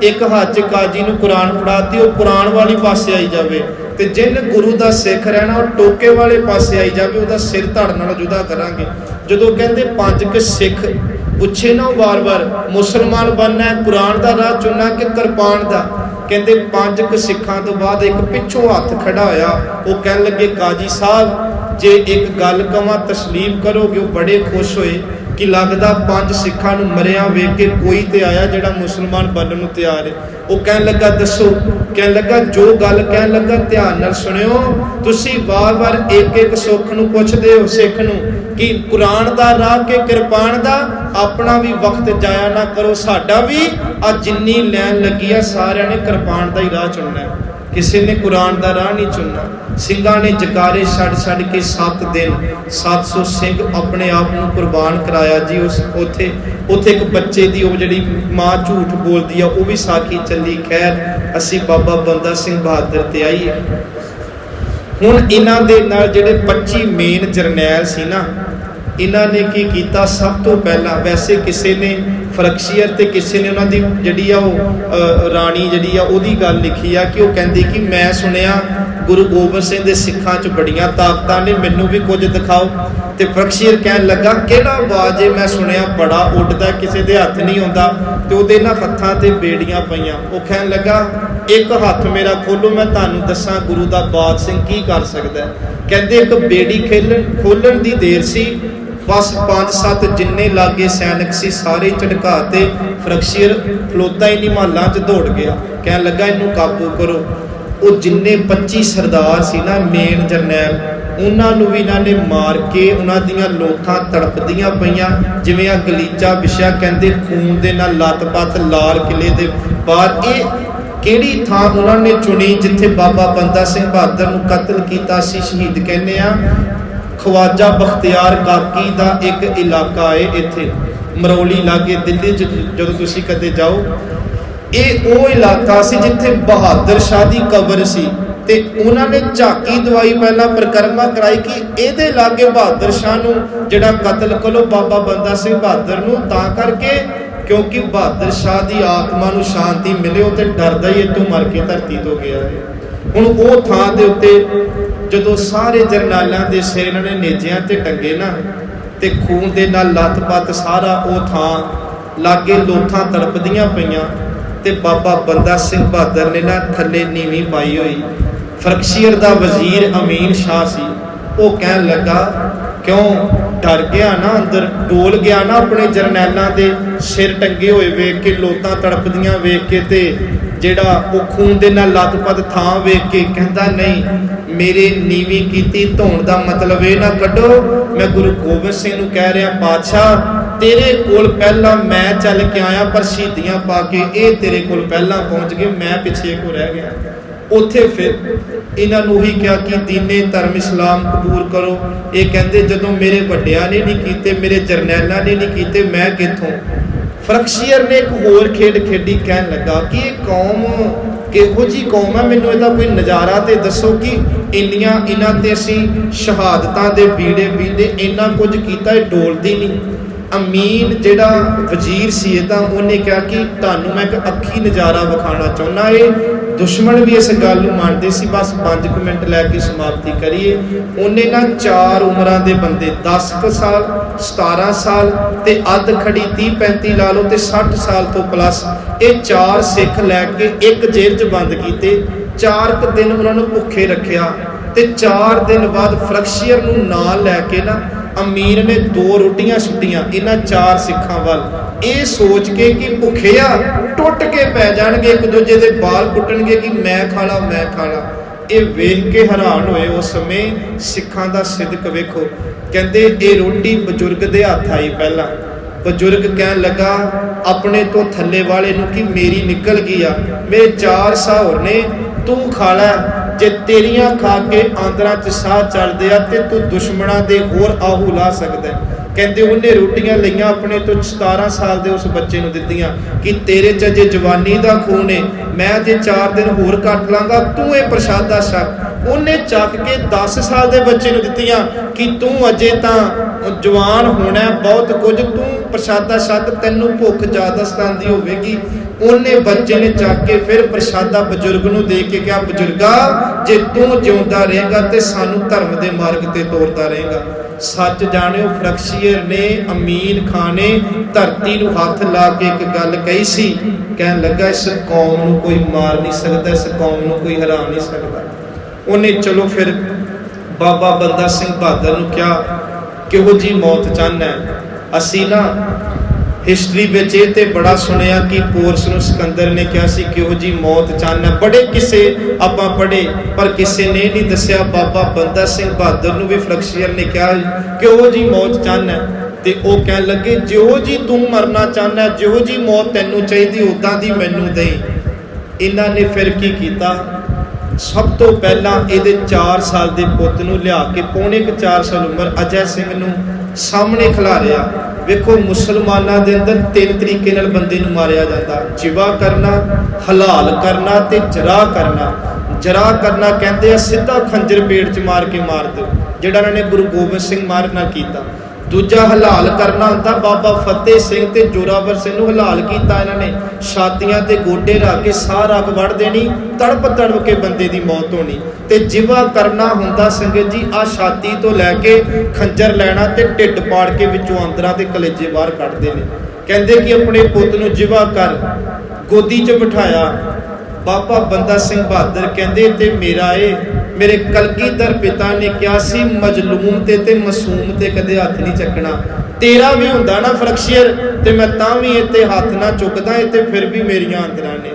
ਇੱਕ ਹੱਥ 'ਚ ਕਾਜੀ ਨੂੰ ਕੁਰਾਨ ਫੜਾਤੀ, ਉਹ ਕੁਰਾਨ ਵਾਲੀ ਪਾਸੇ ਆਈ ਜਾਵੇ, ਤੇ ਜਿਨ ਗੁਰੂ ਦਾ ਸਿੱਖ ਰਹਿਣਾ ਉਹ ਟੋਕੇ ਵਾਲੇ ਪਾਸੇ ਆਈ ਜਾਵੇ, ਉਹਦਾ ਸਿਰ ਧੜ ਨਾਲ ਜੁਦਾ ਕਰਾਂਗੇ। ਜਦੋਂ ਕਹਿੰਦੇ 5 ਸਿੱਖ ਪੁੱਛੇ ਨਾ ਵਾਰ-ਵਾਰ, ਮੁਸਲਮਾਨ ਬਣਨਾ, ਕੁਰਾਨ ਦਾ ਰਾਹ ਚੁਣਨਾ ਕਿ ਕਿਰਪਾਨ ਦਾ, ਕਹਿੰਦੇ 5 ਸਿੱਖਾਂ ਤੋਂ ਬਾਅਦ ਇੱਕ ਪਿੱਛੋਂ ਹੱਥ ਖੜਾ ਹੋਇਆ। ਉਹ ਕਹਿਣ ਲੱਗੇ ਕਾਜੀ ਸਾਹਿਬ ਜੇ ਇੱਕ ਗੱਲ ਕਵਾਂ ਤਸਲੀਮ ਕਰੋਗੇ। ਉਹ ਬੜੇ ਖੁਸ਼ ਹੋਏ ਕਿ ਲੱਗਦਾ 5 ਸਿੱਖਾਂ ਨੂੰ ਮਰਿਆ ਵੇਖ ਕੇ ਕੋਈ ਤੇ ਆਇਆ ਜਿਹੜਾ ਮੁਸਲਮਾਨ ਬਣਨ ਨੂੰ ਤਿਆਰ ਹੈ। ਉਹ ਕਹਿਣ ਲੱਗਾ ਦੱਸੋ, ਕਹਿਣ ਲੱਗਾ ਜੋ ਗੱਲ ਕਹਿਣ ਲੱਗਾ ਧਿਆਨ ਨਾਲ ਸੁਣਿਓ, ਤੁਸੀਂ ਵਾਰ-ਵਾਰ ਇੱਕ ਸੁੱਖ ਨੂੰ ਪੁੱਛਦੇ ਹੋ ਸਿੱਖ ਨੂੰ ਕਿ ਕੁਰਾਨ ਦਾ ਰਾਹ ਕਿ ਕਿਰਪਾਨ ਦਾ, ਆਪਣਾ ਵੀ ਵਕਤ ਜਾਇਆ ਨਾ ਕਰੋ, ਸਾਡਾ ਵੀ ਆ ਜਿੰਨੀ ਲੈਣ ਲੱਗੀ ਆ ਸਾਰਿਆਂ ਨੇ ਕਿਰਪਾਨ ਦਾ ਹੀ ਰਾਹ ਚੁਣਨਾ, ਕਿਸੇ ਨੇ ਕੁਰਾਨ ਦਾ ਰਾਹ ਨਹੀਂ ਚੁਣਨਾ। ਸਿੰਘਾਂ ਨੇ ਜਕਾਰੇ ਛੱਡ ਕੇ 7 ਦਿਨ 700 ਸਿੰਘ ਆਪਣੇ ਆਪ ਨੂੰ ਕੁਰਬਾਨ ਕਰਾਇਆ ਜੀ। ਉੱਥੇ ਇੱਕ ਬੱਚੇ ਦੀ ਉਹ ਜਿਹੜੀ ਮਾਂ ਝੂਠ ਬੋਲਦੀ ਆ, ਉਹ ਵੀ ਸਾਖੀ ਚੱਲੀ। ਖੈਰ ਅਸੀਂ ਬਾਬਾ ਬੰਦਾ ਸਿੰਘ ਬਹਾਦਰ ਤੇ ਆਈਏ। ਹੁਣ ਇਹਨਾਂ ਦੇ ਨਾਲ ਜਿਹੜੇ 25 ਮੇਨ ਜਰਨੈਲ ਸੀ ਨਾ, ਇਹਨਾਂ ਨੇ ਕੀ ਕੀਤਾ, ਸਭ ਤੋਂ ਪਹਿਲਾਂ ਵੈਸੇ ਕਿਸੇ ਨੇ ਫਰਕਸ਼ੀਅਰ ਤੇ ਕਿਸੇ ਨੇ ਉਹਨਾਂ ਦੀ ਜਿਹੜੀ ਆ ਉਹ ਰਾਣੀ ਜਿਹੜੀ ਆ ਉਹਦੀ ਗੱਲ ਲਿਖੀ ਆ ਕਿ ਉਹ ਕਹਿੰਦੀ ਕਿ ਮੈਂ ਸੁਣਿਆ ਗੁਰੂ ਗੋਬਿੰਦ ਸਿੰਘ ਦੇ ਸਿੱਖਾਂ 'ਚ ਬੜੀਆਂ ਤਾਕਤਾਂ ਨੇ, ਮੈਨੂੰ ਵੀ ਕੁਝ ਦਿਖਾਓ। ਤੇ ਫਰਕਸ਼ੀਅਰ ਕਹਿਣ ਲੱਗਾ ਕਿਹੜਾ ਬਾਜ ਏ, ਮੈਂ ਸੁਣਿਆ ਬੜਾ ਉੱਡਦਾ, ਕਿਸੇ ਦੇ ਹੱਥ ਨਹੀਂ ਆਉਂਦਾ, ਤੇ ਉਹਦੇ ਨਾ ਹੱਥਾਂ ਤੇ ਬੇੜੀਆਂ ਪਈਆਂ। ਉਹ ਕਹਿਣ ਲੱਗਾ ਇੱਕ ਹੱਥ ਮੇਰਾ ਖੋਲੋ, ਮੈਂ ਤੁਹਾਨੂੰ ਦੱਸਾਂ ਗੁਰੂ ਦਾ ਬਾਜ ਸਿੰਘ ਕੀ ਕਰ ਸਕਦਾ। ਕਹਿੰਦੇ ਇੱਕ ਬੇੜੀ ਖੋਲਣ ਦੀ ਦੇਰ ਸੀ, ਬਸ 5-7 ਜਿੰਨੇ ਲਾਗੇ ਸੈਨਿਕ ਸੀ ਸਾਰੇ ਝਟਕਾ ਤੇ ਫਰਕਸ਼ੀਅਰ ਖਲੋਤਾ ਹੀ ਨਹੀਂ, ਮਹੱਲਾਂ 'ਚ ਦੌੜ ਗਿਆ। ਕਹਿਣ ਲੱਗਾ ਇਹਨੂੰ ਕਾਬੂ ਕਰੋ। ਉਹ ਜਿੰਨੇ 25 ਸਰਦਾਰ ਸੀ ਨਾ ਮੇਨ ਜਰਨੈਲ, ਉਹਨਾਂ ਨੂੰ ਵੀ ਇਹਨਾਂ ਨੇ ਮਾਰ ਕੇ ਉਹਨਾਂ ਦੀਆਂ ਲੋਥਾਂ ਤੜਪਦੀਆਂ ਪਈਆਂ ਜਿਵੇਂ ਆ ਗਲੀਚਾ ਵਿਛਿਆ। ਕਹਿੰਦੇ ਖੂਨ ਦੇ ਨਾਲ ਲੱਤ-ਪੱਤ ਲਾਲ ਕਿਲੇ ਦੇ ਬਾਹਰ। ਇਹ ਕਿਹੜੀ ਥਾਂ ਉਹਨਾਂ ਨੇ ਚੁਣੀ ਜਿੱਥੇ ਬਾਬਾ ਬੰਦਾ ਸਿੰਘ ਬਹਾਦਰ ਨੂੰ ਕਤਲ ਕੀਤਾ ਸੀ, ਸ਼ਹੀਦ ਕਹਿੰਦੇ ਆ। ਖਵਾਜਾ ਬਖਤਿਆਰ ਕਾਕੀ ਦਾ ਇੱਕ ਇਲਾਕਾ ਹੈ ਇੱਥੇ ਮਰੌਲੀ ਲਾਗੇ ਦਿੱਲੀ 'ਚ, ਜਦੋਂ ਤੁਸੀਂ ਕਦੇ ਜਾਓ, ਇਹ ਉਹ ਇਲਾਕਾ ਸੀ ਜਿੱਥੇ ਬਹਾਦਰ ਸ਼ਾਹ ਦੀ ਕਬਰ ਸੀ। ਤੇ ਉਹਨਾਂ ਨੇ ਝਾਕੀ ਦਵਾਈ ਪਹਿਲਾਂ ਪਰਿਕਰਮਾ ਕਰਾਈ ਕਿ ਇਹਦੇ ਲਾਗੇ ਬਹਾਦਰ ਸ਼ਾਹ ਨੂੰ ਜਿਹੜਾ ਕਤਲ ਕਰੋ ਬਾਬਾ ਬੰਦਾ ਸਿੰਘ ਬਹਾਦਰ ਨੂੰ, ਤਾਂ ਕਰਕੇ ਕਿਉਂਕਿ ਬਹਾਦਰ ਸ਼ਾਹ ਦੀ ਆਤਮਾ ਨੂੰ ਸ਼ਾਂਤੀ ਮਿਲੇ, ਉਹ ਤੇ ਡਰਦਾ ਹੀ ਇੱਥੋਂ ਮਰ ਕੇ ਧਰਤੀ ਤੋਂ ਗਿਆ ਹੈ। ਹੁਣ ਉਹ ਥਾਂ ਦੇ ਉੱਤੇ ਜਦੋਂ ਸਾਰੇ ਜਰਨਾਲਾਂ ਦੇ ਸਿਰ ਇਹਨਾਂ ਨੇ ਨੇਜਿਆਂ ਤੇ ਟੰਗੇ ਨਾ, ਤੇ ਖੂਨ ਦੇ ਨਾਲ ਲੱਤ-ਪੱਤ ਸਾਰਾ ਉਹ ਥਾਂ ਲਾਗੇ ਲੋਥਾਂ ਤੜਪਦੀਆਂ ਪਈਆਂ, ਤੇ ਬਾਬਾ ਬੰਦਾ ਸਿੰਘ ਬਹਾਦਰ ਨੇ ਨਾ ਥੱਲੇ ਨੀਵੀਂ ਪਾਈ ਹੋਈ। ਫਰਕਸ਼ੀਅਰ ਦਾ ਵਜ਼ੀਰ ਅਮੀਨ ਸ਼ਾਹ ਸੀ, ਉਹ ਕਹਿਣ ਲੱਗਾ ਕਿਉਂ ਡਰ ਗਿਆ ਨਾ, ਅੰਦਰ ਡੋਲ ਗਿਆ ਨਾ ਆਪਣੇ ਜਰਨੈਲਾਂ ਦੇ ਸਿਰ ਟੰਗੇ ਹੋਏ ਵੇਖ ਕੇ, ਲੋਤਾਂ ਤੜਪਦੀਆਂ ਵੇਖ ਕੇ, ਤੇ ਜਿਹੜਾ ਉਹ ਖੂਨ ਦੇ ਨਾਲ ਲੱਤ-ਪੱਤ ਥਾਂ ਵੇਖ ਕੇ ਕਹਿੰਦਾ ਨਹੀਂ, ਮੇਰੇ ਨੀਵੀਂ ਕੀਤੀ ਧੋਣ ਦਾ ਮਤਲਬ ਇਹ ਨਾ ਕੱਢੋ, ਮੈਂ ਗੁਰੂ ਗੋਬਿੰਦ ਸਿੰਘ ਨੂੰ ਕਹਿ ਰਿਹਾ ਪਾਤਸ਼ਾਹ ਤੇਰੇ ਕੋਲ ਪਹਿਲਾਂ ਮੈਂ ਚੱਲ ਕੇ ਆਇਆ, ਪਰ ਸ਼ਹੀਦੀਆਂ ਪਾ ਕੇ ਇਹ ਤੇਰੇ ਕੋਲ ਪਹਿਲਾਂ ਪਹੁੰਚ ਗਏ, ਮੈਂ ਪਿੱਛੇ ਕੋ ਰਹਿ ਗਿਆ। ਉੱਥੇ ਫਿਰ ਇਹਨਾਂ ਨੂੰ ਉਹੀ ਕਿਹਾ ਕਿ ਦੀਨੇ ਧਰਮ ਇਸਲਾਮ ਕਬੂਲ ਕਰੋ। ਇਹ ਕਹਿੰਦੇ ਜਦੋਂ ਮੇਰੇ ਵੱਡਿਆਂ ਨੇ ਨਹੀਂ ਕੀਤੇ, ਮੇਰੇ ਜਰਨੈਲਾਂ ਨੇ ਨਹੀਂ ਕੀਤੇ, ਮੈਂ ਕਿੱਥੋਂ। ਫਰਕਸ਼ੀਅਰ ਨੇ ਇੱਕ ਹੋਰ ਖੇਡ ਖੇਡੀ, ਕਹਿਣ ਲੱਗਾ ਕਿ ਇਹ ਕੌਮ ਕਿਹੋ ਜਿਹੀ ਕੌਮ ਹੈ, ਮੈਨੂੰ ਇਹਦਾ ਕੋਈ ਨਜ਼ਾਰਾ ਤੇ ਦੱਸੋ ਕਿ ਇਹਨਾਂ ਤੇ ਅਸੀਂ ਸ਼ਹਾਦਤਾਂ ਦੇ ਬੀੜੇ ਬੀਂਦੇ, ਇੰਨਾ ਕੁਝ ਕੀਤਾ, ਇਹ ਡੋਲਦੀ ਨਹੀਂ। ਅਮੀਨ ਜਿਹੜਾ ਵਜ਼ੀਰ ਸੀ ਇਹਦਾ, ਉਹਨੇ ਕਿਹਾ ਕਿ ਤੁਹਾਨੂੰ ਮੈਂ ਇੱਕ ਅੱਖੀ ਨਜ਼ਾਰਾ ਵਿਖਾਉਣਾ ਚਾਹੁੰਦਾ। ਇਹ दुश्मन भी इस गल नूं मंनदे सी। बस 5 मिनट लैके समाप्ति करिए। उन्हें ना 4 उम्रां दे बंदे 10 साल 17 साल ते अध खड़ी 30-35 ला लो ते 60 साल तो प्लस ये 4 सिख लैके एक जेल च बंद कीते। 4 दिन उन्होंने भुखे रखिया ते 4 दिन बाद फ्रैक्शियर नूं नाल लैके ना अमीर ने 2 रोटियां सुटियां इन्हां 4 सिखां वल, ये सोच के कि भुखे आ टुट के पै जाणगे, एक दूजे दे बाल कुटणगे कि मैं खाला मैं खाला। ये वेख के हैरान होए उस समय सिखां दा सिदक वेखो। कहंदे ये रोटी बजुर्ग दे हत्थ आई। पहला बजुर्ग कहन लगा अपने तो थल्ले वाले नूं कि मेरी निकल गई आ, मेरे 4 साहौर ने, तू खा लै, जे तेरियां खा के आंदरां च साह चलदे आ ते तू दुश्मनां दे होर आहू ला सकदा है। कहते उन्हें रोटियां लईयां अपने तो 17 साल के उस बच्चे नूं दित्तियां कि तेरे च अजे जवानी दा खून है, मैं अजे 4 दिन होर कट लांगा, तू ये प्रसादा छक। उन्हें चक के 10 साल के बच्चे नूं दित्तियां कि तू अजे तां जवान होना बहुत कुछ, तू प्रसादा छक, तैनूं भुख ज़्यादा सतांदी होवेगी। उन्हें बच्चे ने चक के फिर प्रसादा बजुर्ग नूं दे के कहा बजुर्गा जे तू जिउंदा रहेगा तो सानू धर्म के मार्ग ते तोरदा रहेगा। सच जाणिओ फ्रैक्शियर ने अमीन खान ने धरती नूं हथ ला के एक गल कही सी, कहन लगा इस कौम नूं कोई मार नहीं सकता, इस कौम नूं कोई हरा नहीं सकता। उन्हें चलो फिर बाबा बंदा सिंह बहादुर नूं कहा किहो जी मौत चाहना है। असी ना हिस्टरी विच ये ते बड़ा सुनिया कि पोरस नूं सिकंदर ने कहा सी किहो जी मौत चाहना, बड़े किसे आपां पढ़े पर किसी ने नहीं दस्सिया। बाबा बंदा सिंह बहादुर नूं भी फ्रैक्शियर ने कहा किहो जी मौत चाहना ते वो कहन लगे जिहो जी तू मरना चाहना, जिहो जी मौत तैनूं चाहिदी उदां दी मैनूं देई। इन्हां ने फिर की कीता, सब तो पहला ये 4 साल के पुत नूं लिया के पौने 4 साल उम्र अजय सिंह नूं सामने खिलारिया। वेखो मुसलमाना दे अंदर 3 तरीके नाल बंदे नूं मारिया जाता, जिवा करना, हलाल करना ते जरा करना। जरा करना कहते सीधा खंजर पेट च मार के मार दो, जिहड़ा इन्होंने गुरु गोबिंद सिंह महाराज नाल कीता। दूजा हलाल करना होंदा बाबा फतेह सिंह ते जोरावर सिंह नूं हलाल कीता इन्होंने, छातियां ते गोडे रख के साह रग वड़ देनी, तड़प तड़प के बंदे दी मौत होनी। ते जिवा करना हुंदा संगत जी आ छाती तो लैके खंजर लैना ते ढिड पाड़ के विचों अंदरां ते कलेजे बाहर कढदे ने। कहंदे कि अपने पुत नूं जिवा कर, गोदी च बिठाया। बाबा बंदा सिंह बहादुर कहंदे ते मेरा मेरे कलगीधर पिता ने कहा सी मजलूम ते मासूम ते कदे हथ नहीं चकना। तेरा भी हुंदा ना फ्रैक्शियर ते मैं तां भी इत्ते हथ ना चुकदा, इत्ते फिर भी मेरियां आंदरां ने।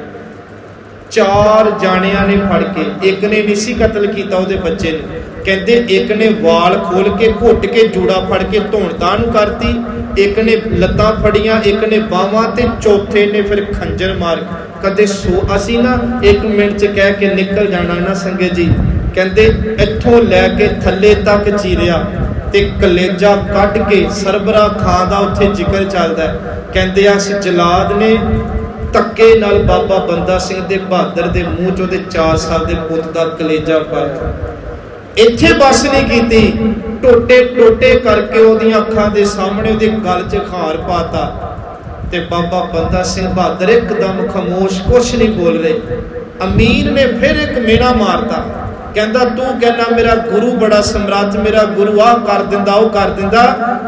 4 जाणियां ने फड़ के, एक ने नहीं सी कतल कीता उहदे बच्चे ने, कहंदे एक ने वाल खोल के घुट के जूड़ा फड़ के धौण तां नूं करती, एक ने लत्तां फड़ियां, एक ने बावां ते चौथे ने फिर खंजर मार। कदे सो असी ना 1 मिनट च कह के निकल जाना ना संगत जी। कहंदे इत्थों लैके थल्ले तक चीरिया ते कलेजा कट के सरबरा खां दा उत्थे जिक्र चलदा है। कहंदे इस जलाद ने धक्के नाल बाबा बंदा सिंह दे बहादुर दे मूँह च उहदे 4 साल दे पुत दा कलेजा पाया। इत्थे बस नहीं कीती, टोटे टोटे करके उहदियां अखां दे सामने उहदे गल च खार पाता ते बाबा बंदा सिंह बहादुर एकदम खामोश, कुछ नहीं बोल रहे। अमीर ने फिर एक मेना मारता, कहंदा तू कहना मेरा गुरु बड़ा समर्थ, मेरा गुरु आ कर दिंदा ओ कर दिंदा,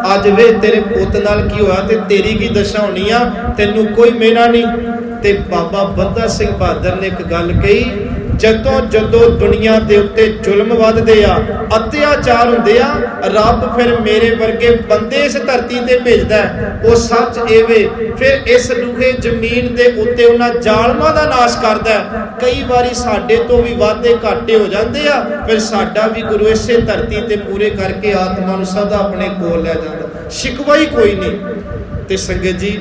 अज वे तेरे पुत नाल की होया ते तेरी की दशा होनी आ, तैनूं कोई मेना नहीं। ते बाबा बंदा सिंह बहादुर ने एक गल कही, जदों जदों दुनिया के उत्ते जुल्म वधदे आ, अत्याचार हुंदे आ, रब फिर मेरे वर्गे बंदे इस धरती ते भेजदा है। वो सच एवे फिर इस रूहे जमीन के उत्ते उन्हां जालमां दा नाश करदा है। कई बारी साडे तो भी वाधे घाटे हो जाते आ, फिर साडा भी गुरु इसे धरती ते पूरे करके आत्मा नूं सदा अपने कोल लै जांदा, शिकवा ही कोई नहीं। ते संगत जी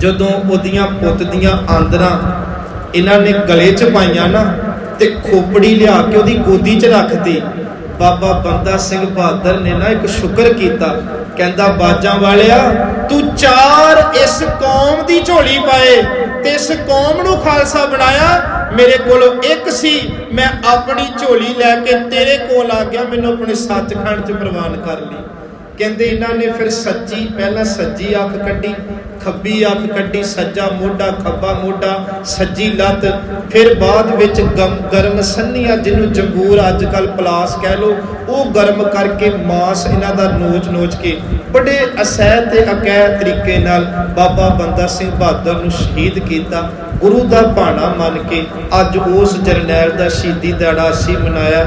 जदों ओदियां पुत दियां आंदरां इन्हां ने गले च पाइयां ना ते खोपड़ी लिया के ओदी गोदी च रखती, बाबा बंदा सिंह बहादुर ने ना एक शुक्र किया, कहंदा बाजां वालिया तू 4 इस कौम दी झोली पाए ते इस कौम नूं खालसा बनाया। मेरे कोलों एक सी, मैं अपनी झोली लैके तेरे कोल आ गया, मैनूं अपने सचखंड च प्रवान कर ली। ਕਹਿੰਦੇ ਇਹਨਾਂ ਨੇ ਫਿਰ ਸੱਜੀ, ਪਹਿਲਾਂ ਸੱਜੀ ਅੱਖ ਕੱਢੀ, ਖੱਬੀ ਅੱਖ ਕੱਢੀ, ਸੱਜਾ ਮੋਢਾ, ਖੱਬਾ ਮੋਢਾ, ਸੱਜੀ ਲੱਤ, ਫਿਰ ਬਾਅਦ ਵਿੱਚ ਗਰਮ ਸੰਨੀਆਂ, ਜਿਹਨੂੰ ਜੰਗੂਰ ਅੱਜ ਕੱਲ੍ਹ ਪਲਾਸ ਕਹਿ ਲਓ, ਉਹ ਗਰਮ ਕਰਕੇ ਮਾਸ ਇਹਨਾਂ ਦਾ ਨੋਚ ਕੇ ਬੜੇ ਅਸਹਿ ਤੇ ਅਕਹਿ ਤਰੀਕੇ ਨਾਲ ਬਾਬਾ ਬੰਦਾ ਸਿੰਘ ਬਹਾਦਰ ਨੂੰ ਸ਼ਹੀਦ ਕੀਤਾ। ਗੁਰੂ ਦਾ ਭਾਣਾ ਮੰਨ ਕੇ ਅੱਜ ਉਸ ਜਰਨੈਲ ਦਾ ਸ਼ਹੀਦੀ ਦਿਹਾੜਾ ਅਸੀਂ ਮਨਾਇਆ।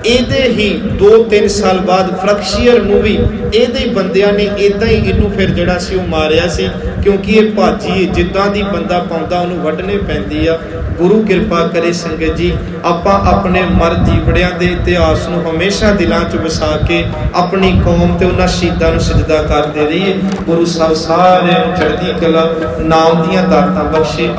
ਇਹਦੇ ਹੀ 2-3 ਸਾਲ ਬਾਅਦ ਫਰਕਸ਼ੀਅਰ ਨੂੰ ਵੀ ਇਹਦੇ ਹੀ ਬੰਦਿਆਂ ਨੇ ਇਦਾਂ ਹੀ ਇਹਨੂੰ ਫਿਰ ਜਿਹੜਾ ਸੀ ਉਹ ਮਾਰਿਆ ਸੀ, ਕਿਉਂਕਿ ਇਹ ਭਾਜੀ ਜਿੱਦਾਂ ਦੀ ਬੰਦਾ ਪਾਉਂਦਾ ਉਹਨੂੰ ਵੱਢਣੇ ਪੈਂਦੀ ਆ। ਗੁਰੂ ਕਿਰਪਾ ਕਰੇ ਸੰਗਤ ਜੀ, ਆਪਾਂ ਆਪਣੇ ਮਰ ਜੀਵੜਿਆਂ ਦੇ ਇਤਿਹਾਸ ਨੂੰ ਹਮੇਸ਼ਾ ਦਿਲਾਂ 'ਚ ਵਸਾ ਕੇ ਆਪਣੀ ਕੌਮ ਤੇ ਉਹਨਾਂ ਸ਼ਹੀਦਾਂ ਨੂੰ ਸਜਦਾ ਕਰਦੇ ਰਹੀਏ। ਗੁਰੂ ਸਾਹਿਬ ਸਾਰਿਆਂ ਨੂੰ ਚੜ੍ਹਦੀ ਕਲਾ, ਨਾਮ ਦੀਆਂ ਦਾਤਾਂ ਬਖਸ਼ੇ।